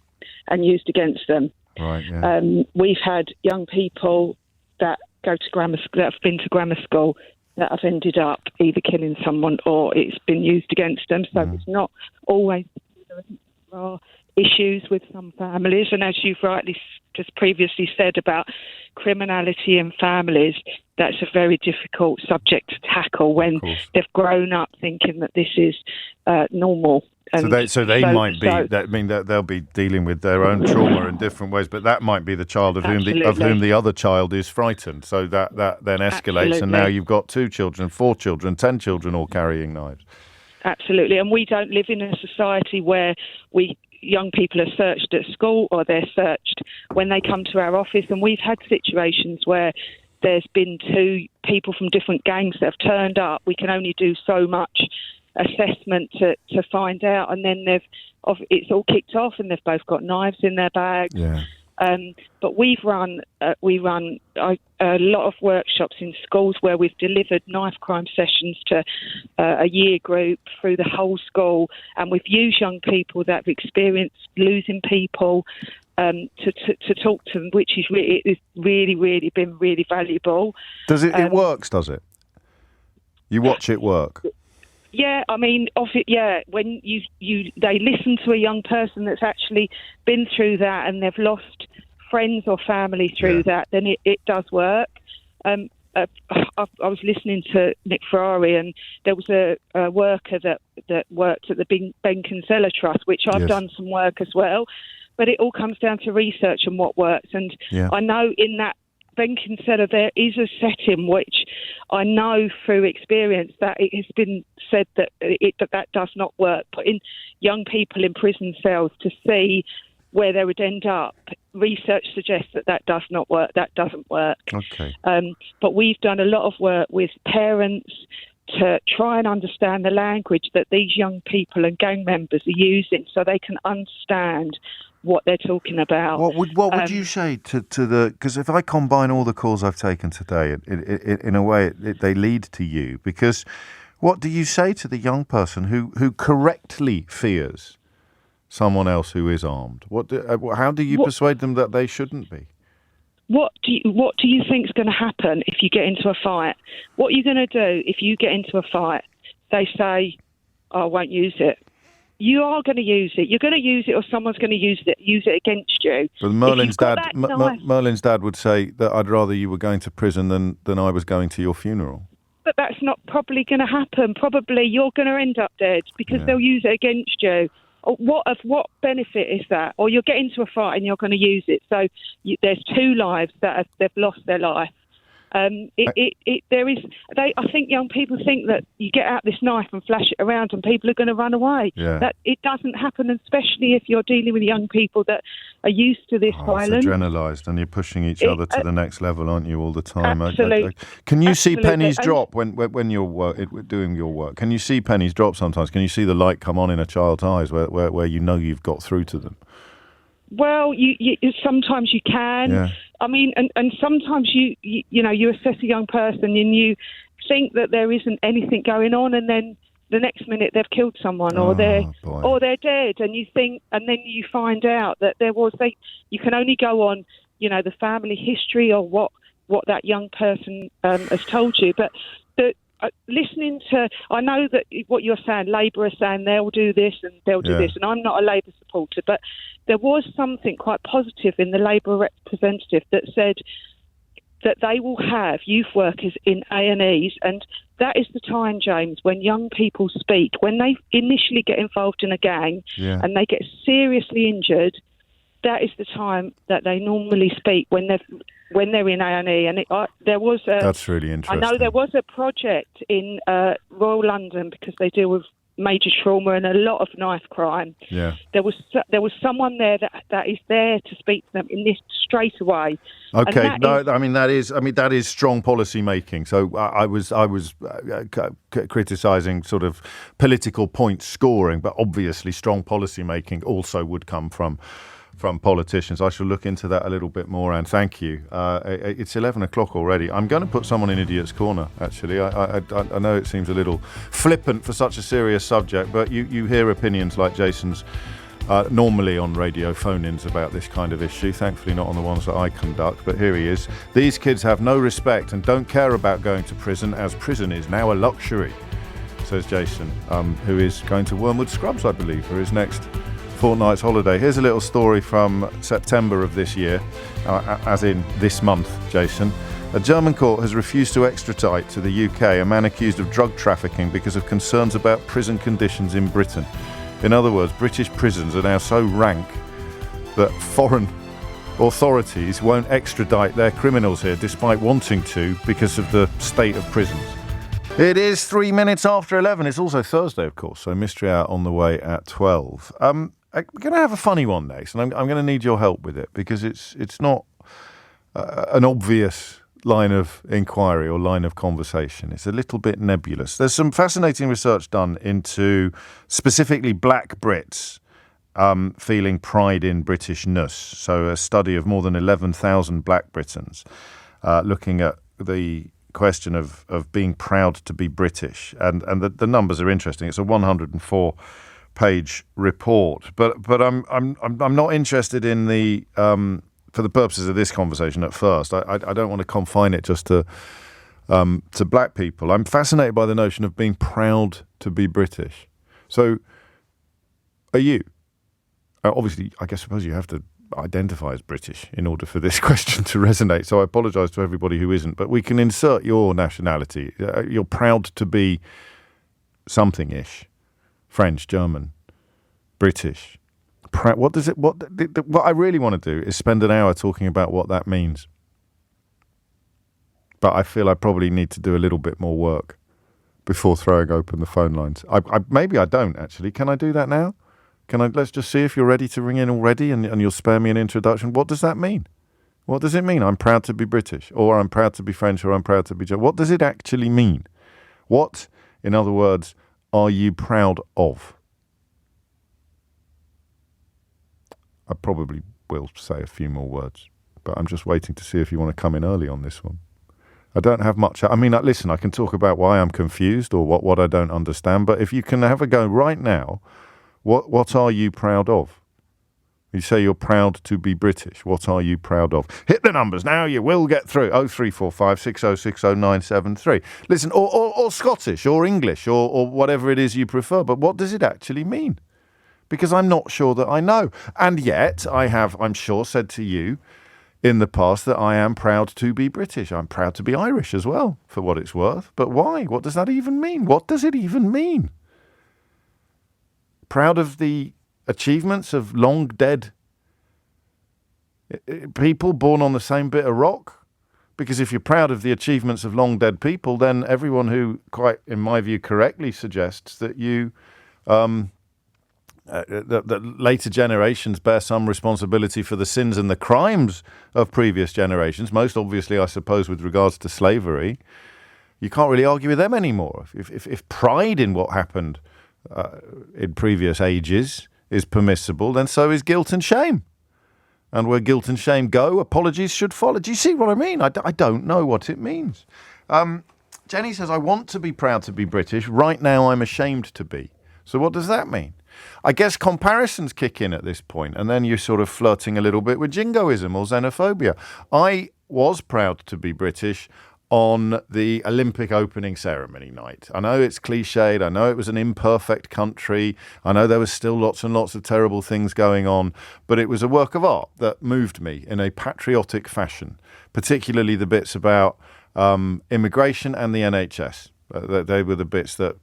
and used against them. Right, yeah. We've had young people that go to grammar school, that have been to grammar school, that have ended up either killing someone or it's been used against them. So it's not always. There are issues with some families, and as you've rightly just previously said about criminality in families, that's a very difficult subject to tackle when they've grown up thinking that this is normal. And so they might be. That mean that they'll be dealing with their own trauma in different ways, but that might be the child of whom the other child is frightened. So that then escalates, and now you've got 2 children, 4 children, 10 children all carrying knives. Absolutely, and we don't live in a society where young people are searched at school or they're searched when they come to our office, and we've had situations where there's been 2 people from different gangs that have turned up. We can only do so much assessment to find out, and then it's all kicked off and they've both got knives in their bags. Yeah. But we run a lot of workshops in schools where we've delivered knife crime sessions to a year group through the whole school, and we've used young people that have experienced losing people to talk to them, which is really been really valuable. Does it? It works, does it? You watch it work. Yeah, I mean, when they listen to a young person that's actually been through that and they've lost friends or family through that, then it does work. I was listening to Nick Ferrari, and there was a worker that worked at the Ben Kinsella Trust, which I've done some work as well. But it all comes down to research and what works. And I know in that Ben Kinsella, there is a setting which I know through experience that it has been said that that does not work. Putting young people in prison cells to see where they would end up, research suggests that does not work. That doesn't work. Okay. But we've done a lot of work with parents to try and understand the language that these young people and gang members are using, so they can understand what they're talking about. What would you say to the? Because if I combine all the calls I've taken today, in a way, they lead to you. Because what do you say to the young person who correctly fears someone else who is armed? How do you persuade them that they shouldn't be? What do you think is going to happen if you get into a fight? What are you going to do if you get into a fight? They say, "I won't use it." You are going to use it. You're going to use it, or someone's going to use it against you. But Merlin's dad would say that I'd rather you were going to prison than I was going to your funeral. But that's not probably going to happen. Probably you're going to end up dead because they'll use it against you. What benefit is that? Or you'll get into a fight and you're going to use it. So there's 2 lives that they've lost their life. I think young people think that you get out this knife and flash it around and people are going to run away. Yeah. That it doesn't happen, especially if you're dealing with young people that are used to this violence. It's adrenalised, and you're pushing each other to the next level, aren't you, all the time? Absolutely. Can you see pennies drop when you're doing your work? Can you see pennies drop sometimes? Can you see the light come on in a child's eyes where you know you've got through to them? Well, you sometimes you can. Yeah. I mean, and sometimes you assess a young person and you think that there isn't anything going on, and then the next minute they've killed someone or they're dead, and you think, and then you find out that you can only go on, the family history or what that young person has told you, but listening to, I know that what you're saying, Labour are saying they'll do this and they'll do this, and I'm not a Labour supporter, but there was something quite positive in the Labour representative that said that they will have youth workers in A&Es, and that is the time, James, when young people speak, when they initially get involved in a gang and they get seriously injured. That is the time that they normally speak when they're in A&E. And that's really interesting. I know there was a project in Royal London, because they deal with major trauma and a lot of knife crime. Yeah, there was someone there that is there to speak to them in this straight away. Okay, that is strong policy making. So I was criticising sort of political point scoring, but obviously strong policy making also would come from from politicians. I shall look into that a little bit more, and thank you. It's 11 o'clock already. I'm going to put someone in Idiot's Corner, actually. I know it seems a little flippant for such a serious subject, but you hear opinions like Jason's normally on radio phone-ins about this kind of issue, thankfully not on the ones that I conduct, but here he is. These kids have no respect and don't care about going to prison, as prison is now a luxury, says Jason, who is going to Wormwood Scrubs, I believe, for his next fortnight's holiday. Here's a little story from September of this year, as in this month, Jason. A German court has refused to extradite to the UK a man accused of drug trafficking because of concerns about prison conditions in Britain. In other words, British prisons are now so rank that foreign authorities won't extradite their criminals here despite wanting to because of the state of prisons. It is 3 minutes after 11. It's also Thursday, of course, so Mystery Hour on the way at 12. We're going to have a funny one next, and I'm going to need your help with it because it's not an obvious line of inquiry or line of conversation. It's a little bit nebulous. There's some fascinating research done into specifically black Brits feeling pride in Britishness. So a study of more than 11,000 black Britons looking at the question of being proud to be British. And the numbers are interesting. It's a 104-page report. But I'm not interested in the for the purposes of this conversation at first. I don't want to confine it just to black people. I'm fascinated by the notion of being proud to be British. So are you? Obviously, I suppose you have to identify as British in order for this question to resonate. So I apologise to everybody who isn't. But we can insert your nationality. You're proud to be something-ish. French, German, British. What does it? What I really want to do is spend an hour talking about what that means. But I feel I probably need to do a little bit more work before throwing open the phone lines. Maybe I don't actually. Can I do that now? Let's just see if you're ready to ring in already, and you'll spare me an introduction. What does that mean? What does it mean? I'm proud to be British, or I'm proud to be French, or I'm proud to be German. What does it actually mean? What, in other words, are you proud of? I probably will say a few more words, but I'm just waiting to see if you want to come in early on this one. I don't have much. I mean, listen, I can talk about why I'm confused or what I don't understand, but if you can have a go right now, what are you proud of? You say you're proud to be British. What are you proud of? Hit the numbers now. You will get through. 0345 6060 973. Listen, or Scottish or English or whatever it is you prefer, but what does it actually mean? Because I'm not sure that I know. And yet I have, I'm sure, said to you in the past that I am proud to be British. I'm proud to be Irish as well, for what it's worth. But why? What does that even mean? What does it even mean? Proud of the achievements of long dead people born on the same bit of rock? Because if you're proud of the achievements of long dead people, then everyone who, quite in my view, correctly suggests that you... that later generations bear some responsibility for the sins and the crimes of previous generations, most obviously, I suppose, with regards to slavery, you can't really argue with them anymore. If pride in what happened in previous ages is permissible, then so is guilt and shame. And where guilt and shame go, apologies should follow. Do you see what I mean? I don't know what it means. Jenny says, I want to be proud to be British. Right now, I'm ashamed to be. So what does that mean? I guess comparisons kick in at this point, and then you're sort of flirting a little bit with jingoism or xenophobia. I was proud to be British on the Olympic opening ceremony night. I know it's cliched. I know it was an imperfect country. I know there was still lots and lots of terrible things going on, but it was a work of art that moved me in a patriotic fashion, particularly the bits about immigration and the NHS. They were the bits that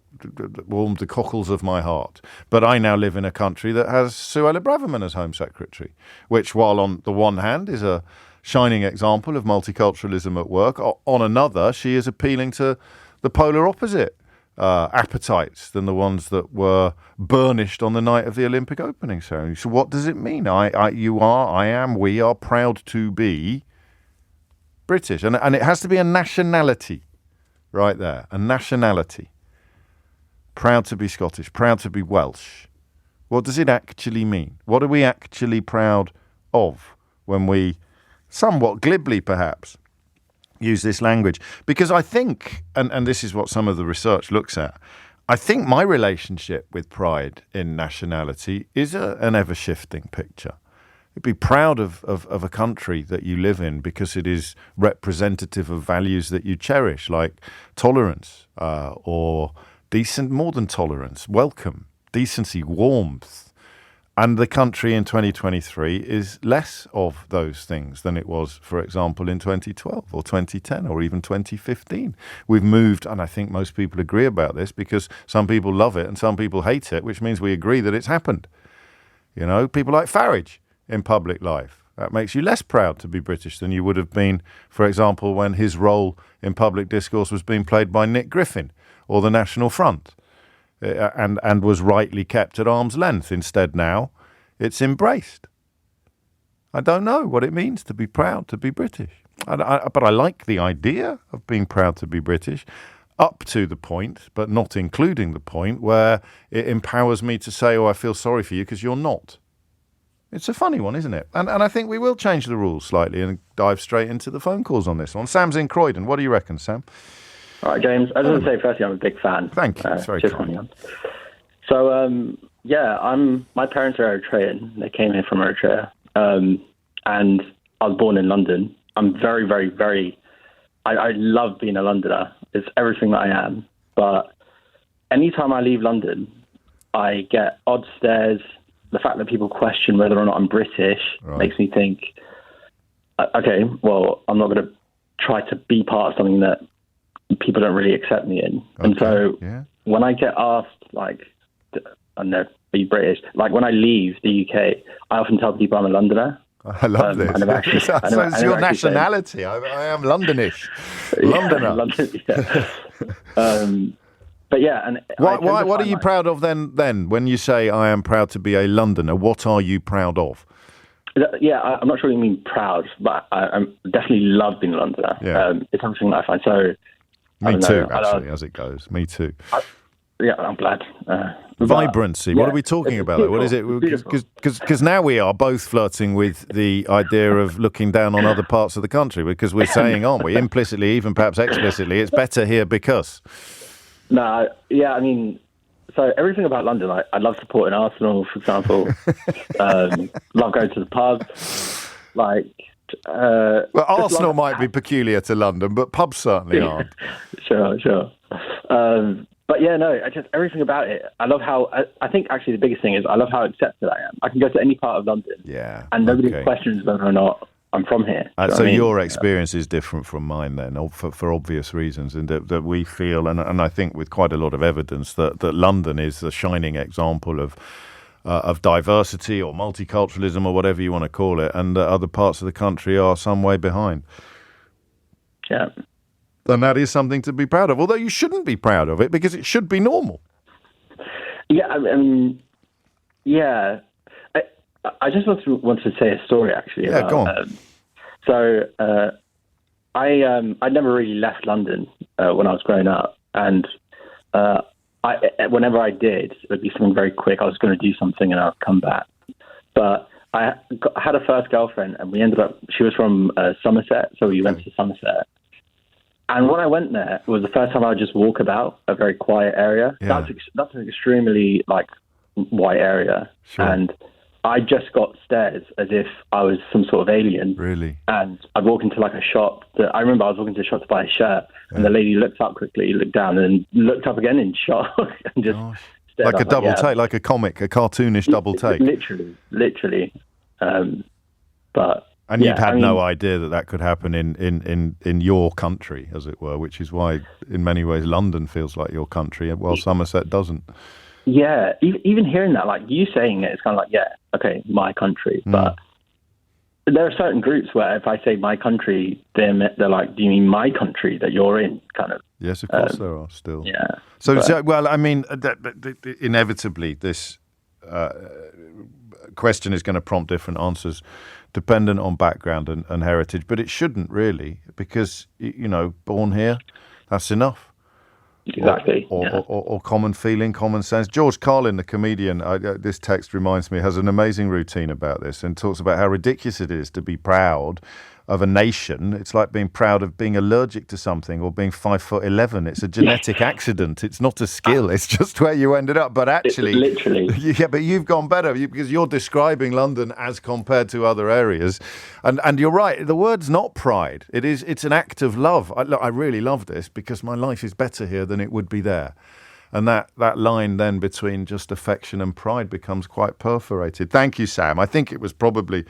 warmed the cockles of my heart. But I now live in a country that has Suella Braverman as Home Secretary, which, while on the one hand is a shining example of multiculturalism at work, on another, she is appealing to the polar opposite appetites than the ones that were burnished on the night of the Olympic opening ceremony. So what does it mean? We are proud to be British. And it has to be a nationality. Right there, a nationality. Proud to be Scottish, proud to be Welsh. What does it actually mean? What are we actually proud of when we, somewhat glibly perhaps, use this language. Because I think, and this is what some of the research looks at, I think my relationship with pride in nationality is an ever-shifting picture. You'd be proud of a country that you live in because it is representative of values that you cherish, like tolerance or more than tolerance, welcome, decency, warmth. And the country in 2023 is less of those things than it was, for example, in 2012 or 2010 or even 2015. We've moved, and I think most people agree about this because some people love it and some people hate it, which means we agree that it's happened. You know, people like Farage in public life. That makes you less proud to be British than you would have been, for example, when his role in public discourse was being played by Nick Griffin or the National Front, and was rightly kept at arm's length. Instead now, it's embraced. I don't know what it means to be proud to be British. But I like the idea of being proud to be British, up to the point, but not including the point, where it empowers me to say, oh, I feel sorry for you because you're not. It's a funny one, isn't it? And I think we will change the rules slightly and dive straight into the phone calls on this one. Sam's in Croydon. What do you reckon, Sam? All right, James. I just want to say, firstly, I'm a big fan. Thank you. It's very kind. So, my parents are Eritrean. They came here from Eritrea. And I was born in London. I'm very, very, very... I love being a Londoner. It's everything that I am. But anytime I leave London, I get odd stares. The fact that people question whether or not I'm British makes me think, okay, well, I'm not going to try to be part of something that people don't really accept me in. Okay, and so when I get asked, like, I don't know, are you British? Like, when I leave the UK, I often tell people I'm a Londoner. I love this. So it's your nationality. I am Londonish. Londoner. But yeah, and what are you proud of then? When you say I am proud to be a Londoner, what are you proud of? Yeah, I'm not sure you mean proud, but I definitely love being a Londoner. Yeah. It's something that I find so. Me too, actually, as it goes. Me too. I'm glad. Vibrancy. What are we talking about? What is it? Because now we are both flirting with the idea of looking down on other parts of the country because we're saying, aren't we, implicitly, even perhaps explicitly, it's better here because. No, yeah, I mean, so everything about London, I love supporting Arsenal, for example. Love going to the pub. Well, Arsenal might be peculiar to London, but pubs certainly aren't. Sure. But yeah, no, everything about it. I love how, I think actually the biggest thing is I love how accepted I am. I can go to any part of London. Yeah. And nobody questions whether or not I'm from here. So your experience is different from mine then, for obvious reasons, and that we feel, and I think with quite a lot of evidence, that London is a shining example of diversity or multiculturalism or whatever you want to call it, and other parts of the country are some way behind. Yeah. And that is something to be proud of, although you shouldn't be proud of it because it should be normal. Yeah, I just want to say a story, actually. Yeah, go on. I never really left London when I was growing up, and whenever I did, it would be something very quick. I was going to do something and I would come back. But I had a first girlfriend, and we ended up. She was from Somerset, so we went to Somerset. And when I went there, it was the first time I would just walk about a very quiet area. Yeah. That's an extremely white area, and I just got stares as if I was some sort of alien. Really? And I'd walk into a shop. I remember I was walking to a shop to buy a shirt, and the lady looked up quickly, looked down, and looked up again in shock, and just stared like a double take, like a comic, a cartoonish double take. Literally. And you'd had no idea that could happen in your country, as it were, which is why, in many ways, London feels like your country, while Somerset doesn't. Yeah, even hearing that, you saying it, it's kind of my country. But there are certain groups where if I say my country, they're like, do you mean my country that you're in? Kind of. Yes, of course there are still. Yeah. Inevitably, this question is going to prompt different answers dependent on background and heritage, but it shouldn't really, because, born here, that's enough. Exactly. Or common feeling, common sense. George Carlin, the comedian, this text reminds me, has an amazing routine about this and talks about how ridiculous it is to be proud of a nation. It's like being proud of being allergic to something or being 5'11". It's a genetic accident. It's not a skill. It's just where you ended up. But actually, literally, yeah. But you've gone better because you're describing London as compared to other areas, and you're right. The word's not pride. It's an act of love. I really love this because my life is better here than it would be there. And that line then between just affection and pride becomes quite perforated. Thank you, Sam. I think it was probably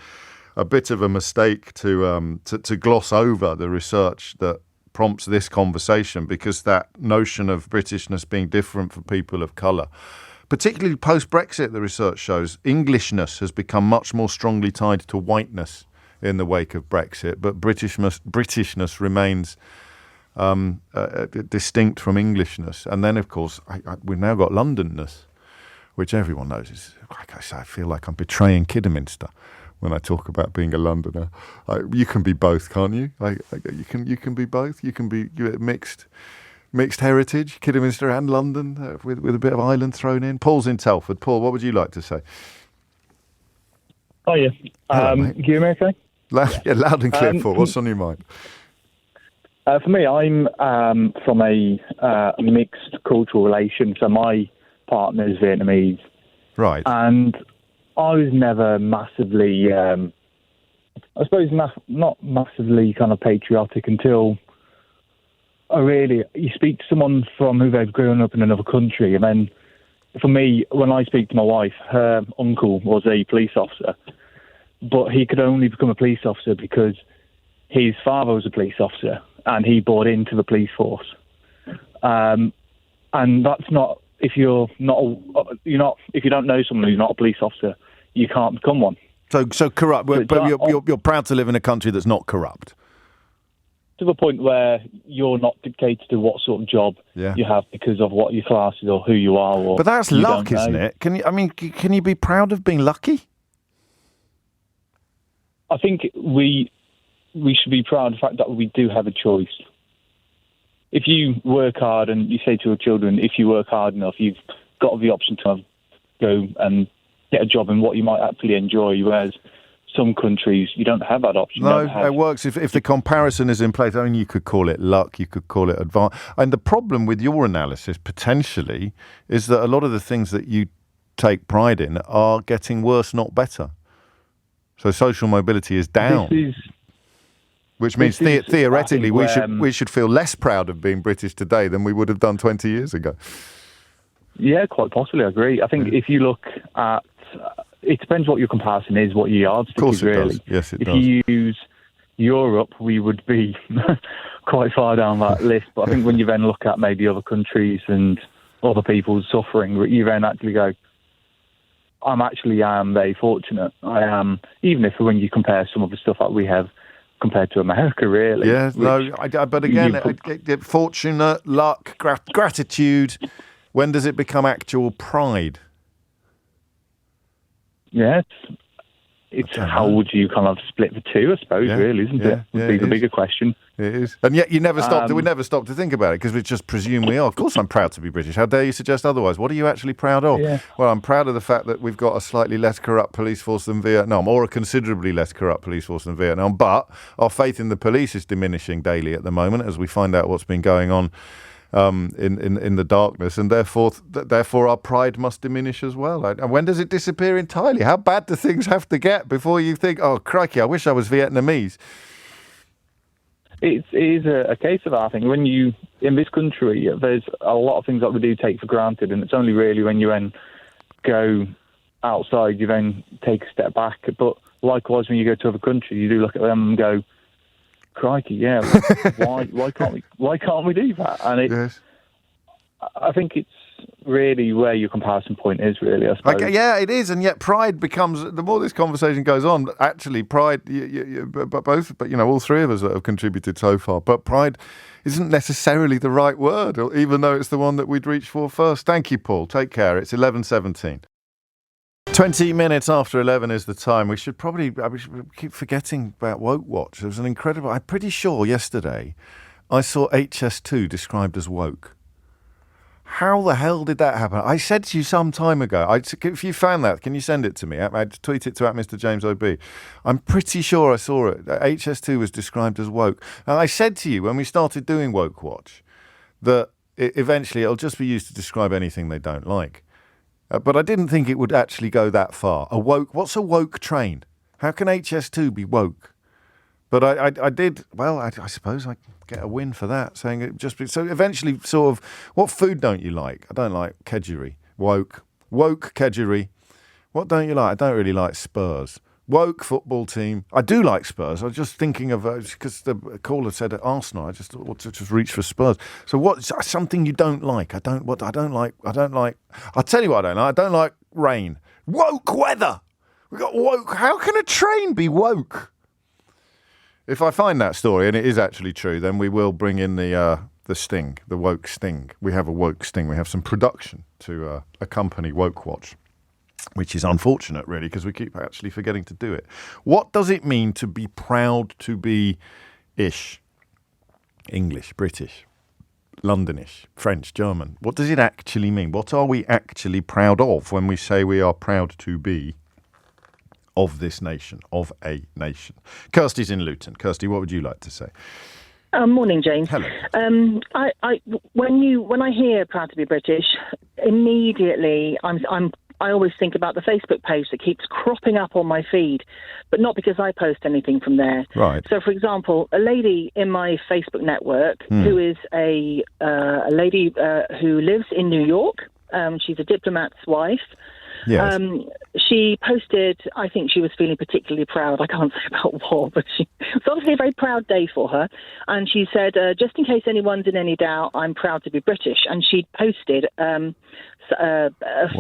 a bit of a mistake to gloss over the research that prompts this conversation, because that notion of Britishness being different for people of colour, particularly post-Brexit, the research shows Englishness has become much more strongly tied to whiteness in the wake of Brexit, but Britishness remains distinct from Englishness. And then, of course, we've now got Londonness, which everyone knows is, like I say, I feel like I'm betraying Kidderminster when I talk about being a Londoner. You can be both, can't you? You can be both. You can be mixed heritage, Kidderminster and London, with a bit of Ireland thrown in. Paul's in Telford. Paul, what would you like to say? Oh, yeah. Hello, can you hear me okay? Loud and clear, Paul. What's on your mind? For me, I'm from a mixed cultural relation. So my partner is Vietnamese. Right. And I was never massively, I suppose, not massively kind of patriotic until you speak to someone from who they've grown up in another country. And then for me, when I speak to my wife, her uncle was a police officer, but he could only become a police officer because his father was a police officer and he bought into the police force. And that's not, if you don't know someone who's not a police officer, you can't become one. So corrupt, but you're proud to live in a country that's not corrupt. To the point where you're not dictated to what sort of job you have because of what your class is or who you are. But that's luck, isn't it? Can you be proud of being lucky? I think we should be proud of the fact that we do have a choice. If you work hard, and you say to your children, if you work hard enough, you've got the option to go and get a job in what you might actually enjoy, whereas some countries, you don't have that option. No, it works if the comparison is in place. I mean, you could call it luck, you could call it advantage. And the problem with your analysis, potentially, is that a lot of the things that you take pride in are getting worse, not better. So social mobility is down. Which means theoretically we should feel less proud of being British today than we would have done 20 years ago. Yeah, quite possibly, I agree. I think if you look at, it depends what your comparison is, what your yardstick is really. Yes, it does. If you use Europe, we would be quite far down that list. But I think when you then look at maybe other countries and other people's suffering, you then actually go, I am very fortunate. I am, even if when you compare some of the stuff that we have compared to America, really. Yeah, but again, fortunate, luck, gratitude. When does it become actual pride? Yes. It's how would you kind of split the two, I suppose, really, isn't it? Would be the bigger question. It is. And yet we never stop to think about it because we just presume we are. Of course I'm proud to be British. How dare you suggest otherwise? What are you actually proud of? Yeah. Well, I'm proud of the fact that we've got a slightly less corrupt police force than Vietnam, or a considerably less corrupt police force than Vietnam. But our faith in the police is diminishing daily at the moment as we find out what's been going on in the darkness, and therefore our pride must diminish as well. And when does it disappear entirely? How bad do things have to get before you think, oh crikey, I wish I was Vietnamese? It is a case of that. I think when you in this country, there's a lot of things that we do take for granted, and it's only really when you then go outside you then take a step back. But likewise, when you go to other countries, you do look at them and go, crikey, yeah. why can't we do that? And yes. I think it's really where your comparison point is, really, I suppose. Yeah, it is, and yet pride becomes, the more this conversation goes on, actually pride, all three of us that have contributed so far, but pride isn't necessarily the right word, even though it's the one that we'd reach for first. Thank you, Paul. Take care. It's 11:17. 20 minutes after 11 is the time. We should keep forgetting about Woke Watch. There was I'm pretty sure yesterday I saw HS2 described as woke. How the hell did that happen? I said to you some time ago, if you found that, can you send it to me? I'd tweet it to @Mr. James OB. I'm pretty sure I saw it. HS2 was described as woke. And I said to you when we started doing Woke Watch that eventually it'll just be used to describe anything they don't like. But I didn't think it would actually go that far. What's a woke train? How can HS2 be woke? But I did, well, I suppose I get a win for that, saying it just be, so eventually sort of, what food don't you like? I don't like kedgeree. Woke kedgeree. What don't you like? I don't really like Spurs. Woke football team. I do like Spurs. I was just thinking of, because the caller said at Arsenal, I just thought to just reach for Spurs. So what's something you don't like? I don't like, I'll tell you what I don't like. I don't like rain. Woke weather. We got woke. How can a train be woke? If I find that story, and it is actually true, then we will bring in the sting, the woke sting. We have a woke sting. We have some production to accompany Woke Watch, which is unfortunate, really, because we keep actually forgetting to do it. What does it mean to be proud to be ish? English, British, Londonish, French, German. What does it actually mean? What are we actually proud of when we say we are proud to be of this nation, of a nation? Kirsty's in Luton. Kirsty, what would you like to say? Morning, James. Hello. When I hear "proud to be British," immediately I always think about the Facebook page that keeps cropping up on my feed, but not because I post anything from there. Right. So, for example, a lady in my Facebook network who is a lady who lives in New York. She's a diplomat's wife. Yes. She posted, I think she was feeling particularly proud. I can't say about what, but it was obviously a very proud day for her. And she said, just in case anyone's in any doubt, I'm proud to be British. And she posted a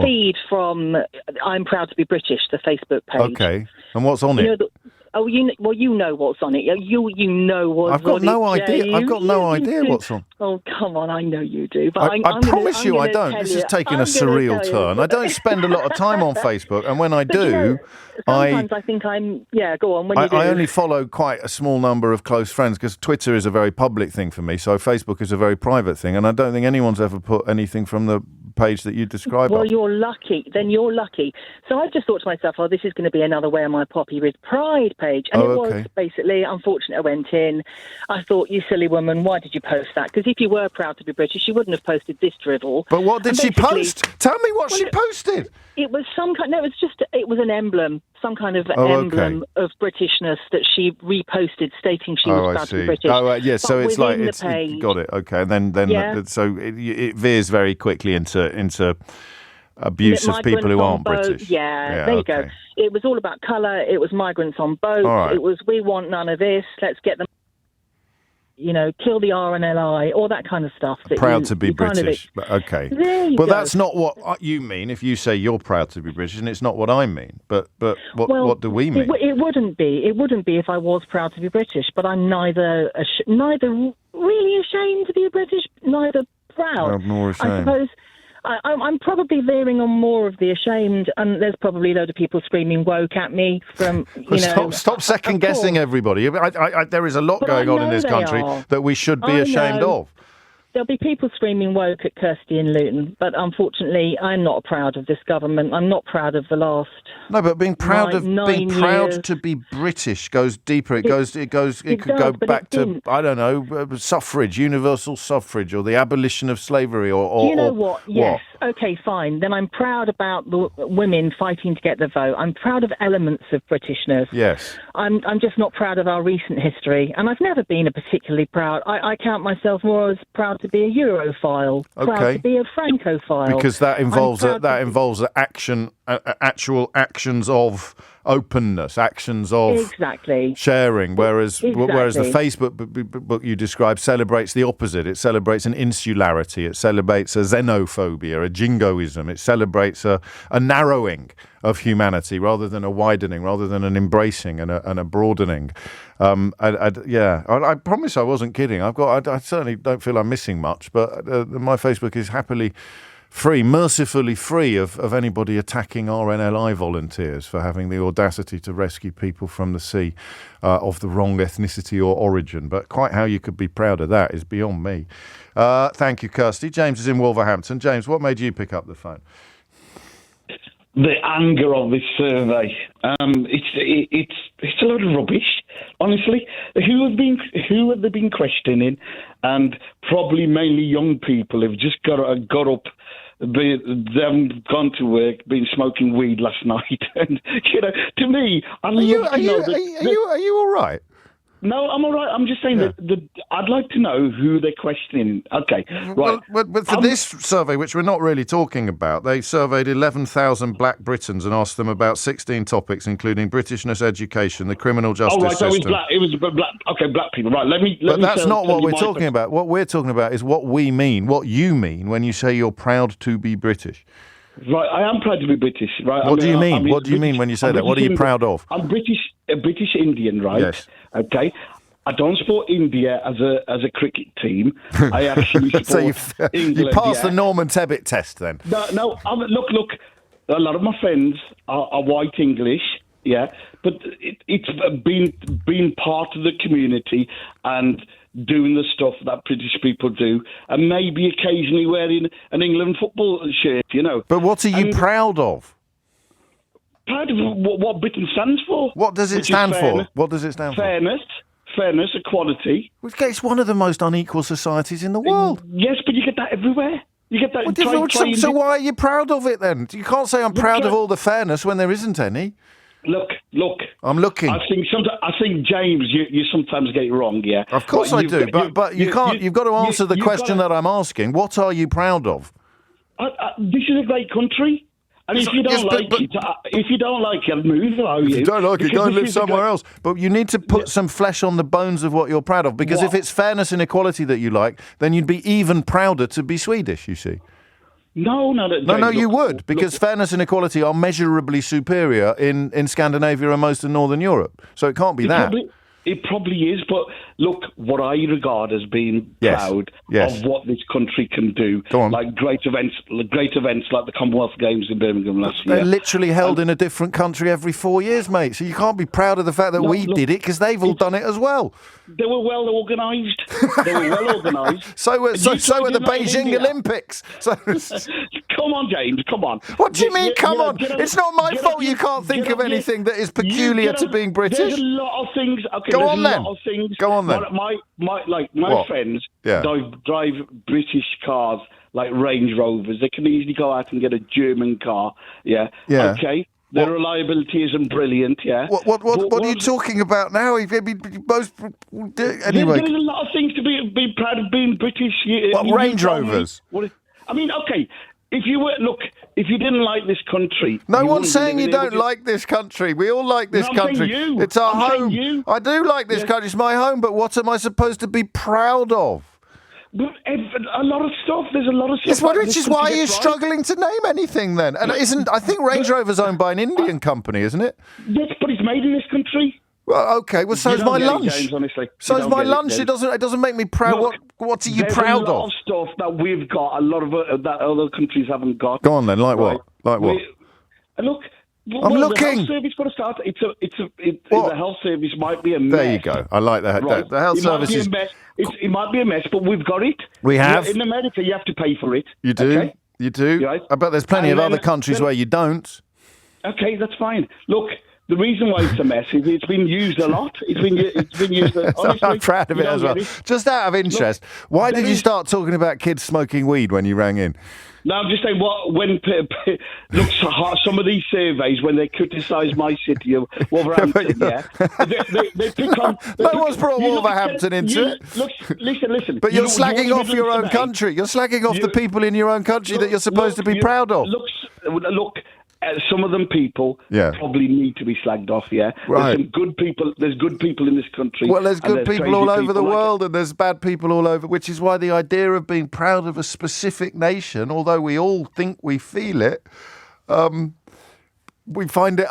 feed from I'm Proud to be British, the Facebook page. Okay. And what's on it? You know what's on it. You know what's on it. I've got no idea. I've got no idea what's on. Oh, come on, I know you do. But I promise you I don't. This is taking a surreal turn. I don't spend a lot of time on Facebook, and when I do, sometimes I think I'm. Yeah, go on. I only follow quite a small number of close friends because Twitter is a very public thing for me, so Facebook is a very private thing, and I don't think anyone's ever put anything from the page that you describe. Well, you're lucky. Then you're lucky. So I just thought to myself, oh, this is going to be another Where My Poppy with Pride page. And it was basically, unfortunately, I went in. I thought, you silly woman, why did you post that? Because if you were proud to be British, you wouldn't have posted this drivel. But what did she post? Tell me what she posted. It was some kind. No, it was an emblem, some kind of emblem of Britishness that she reposted, stating she was proud to be British. Oh, yeah. So it's like got it. Okay, and then so it veers very quickly into abuse of people who aren't British. Yeah, there you go. It was all about colour. It was migrants on boats. Right. It was we want none of this. Let's get them. Kill the RNLI, all that kind of stuff. Proud to be British. Okay. But that's not what you mean if you say you're proud to be British, and it's not what I mean. But what do we mean? It wouldn't be. It wouldn't be if I was proud to be British, but I'm neither really ashamed to be British, neither proud. Nor ashamed. I suppose I'm probably veering on more of the ashamed, and there's probably a load of people screaming woke at me from, Stop second-guessing everybody. There is a lot going on in this country that we should be ashamed of. There'll be people screaming woke at Kirsty in Luton, but unfortunately, I'm not proud of this government. I'm not proud of the last. No, but being proud to be British goes deeper. It could go back to I don't know, suffrage, universal suffrage, or the abolition of slavery, or. Do you know what? Yes. Okay, fine. Then I'm proud about the women fighting to get the vote. I'm proud of elements of Britishness. Yes. I'm just not proud of our recent history, and I've never been a particularly proud. I count myself more as proud to be a Europhile, proud to be a Francophile, because that involves actual actions of openness, actions of sharing, whereas the Facebook book you describe celebrates the opposite. It celebrates an insularity, it celebrates a xenophobia, a jingoism, it celebrates a narrowing of humanity rather than a widening, rather than an embracing and a broadening. I promise I wasn't kidding. I certainly don't feel I'm missing much, but my Facebook is happily mercifully free of anybody attacking RNLI volunteers for having the audacity to rescue people from the sea of the wrong ethnicity or origin. But quite how you could be proud of that is beyond me. Thank you, Kirsty. James is in Wolverhampton. James, what made you pick up the phone? The anger of this survey. It's a load of rubbish, honestly. Who have they been questioning? And probably mainly young people have just got up. They haven't gone to work, been smoking weed last night, and to me, are you all right? No, I'm all right. I'm just saying that I'd like to know who they're questioning. Okay, right. But for this survey, which we're not really talking about, they surveyed 11,000 black Britons and asked them about 16 topics, including Britishness, education, the criminal justice system. So it was black. Okay, black people. Right. Let me. But that's not what we're talking about. What we're talking about is what we mean, what you mean when you say you're proud to be British. Right, I am proud to be British. Right. What do you mean? What do you mean when you say that? What are you proud of? I'm a British Indian, right? Yes. Okay. I don't support India as a cricket team. I actually support so England. You passed the Norman Tebbit test, then? No. Look. A lot of my friends are white English. Yeah, but it's been part of the community and doing the stuff that British people do, and maybe occasionally wearing an England football shirt, But what are you proud of? Proud of what Britain stands for. What does it stand for? What does it stand for? Fairness, equality. It's one of the most unequal societies in the world. Yes, but you get that everywhere. You get that. So why are you proud of it then? You can't say I'm proud of all the fairness when there isn't any. Look. I'm looking. I think James, you sometimes get it wrong. Yeah. Of course I do, but you can't. You've got to answer the question that I'm asking. What are you proud of? This is a great country, and if you don't like it, move. If you don't like it, go and live somewhere else. But you need to put some flesh on the bones of what you're proud of, because if it's fairness and equality that you like, then you'd be even prouder to be Swedish. You see. No, you would, because fairness and equality are measurably superior in Scandinavia and most of Northern Europe. So it can't be that. It probably is, but look, what I regard as being proud of what this country can do, like great events like the Commonwealth Games in Birmingham last year. They're literally held in a different country every 4 years, mate. So you can't be proud of the fact that we did it, because they've all done it as well. They were well organised. So were the Beijing Olympics. So come on, James. Come on. What do you mean? Come on. It's not my fault you can't think of anything that is peculiar to being British. There's a lot of things. Okay, Go on then. My friends drive British cars like Range Rovers. They can easily go out and get a German car. Yeah. Okay. Their reliability isn't brilliant, yeah. What are you talking about now? Anyway, there's a lot of things to be proud of being British. Range Rovers? Okay. If you didn't like this country... No one's saying you don't like this country. We all like this country. It's our home. I do like this country. It's my home, but what am I supposed to be proud of? But a lot of stuff. There's a lot of stuff. Which is why you're struggling to name anything then. And I think Range Rover's owned by an Indian company, isn't it? Yes, but it's made in this country. Well, okay. Well, so's my lunch. James, honestly. So's my lunch. It doesn't make me proud. Look, what are you proud of? There's a lot of stuff that we've got. A lot of that other countries haven't got. Go on then. Like what? Like what? Look. I'm looking. The health service, for a start, the health service might be a mess. There you go. I like that. Right. The health service is... It might be a mess, but we've got it. We have. In America, you have to pay for it. You do. Okay? You do. Right? I bet there's plenty of other countries where you don't. Okay, that's fine. Look, the reason why it's a mess is it's been used a lot. It's been used. Honestly, I'm proud of it as well. Just out of interest, why did you start talking about kids smoking weed when you rang in? No, I'm just saying, some of these surveys, when they criticise my city of Wolverhampton, they pick on... No one's brought Wolverhampton into it. Look, listen. But you're slagging off your own country. You're slagging off the people in your own country that you're supposed to be proud of. Look, some of them people probably need to be slagged off, Right. There's some good people. There's good people in this country. Well, there's good people all over the world, and there's bad people all over, which is why the idea of being proud of a specific nation, although we all think we feel it, we find it...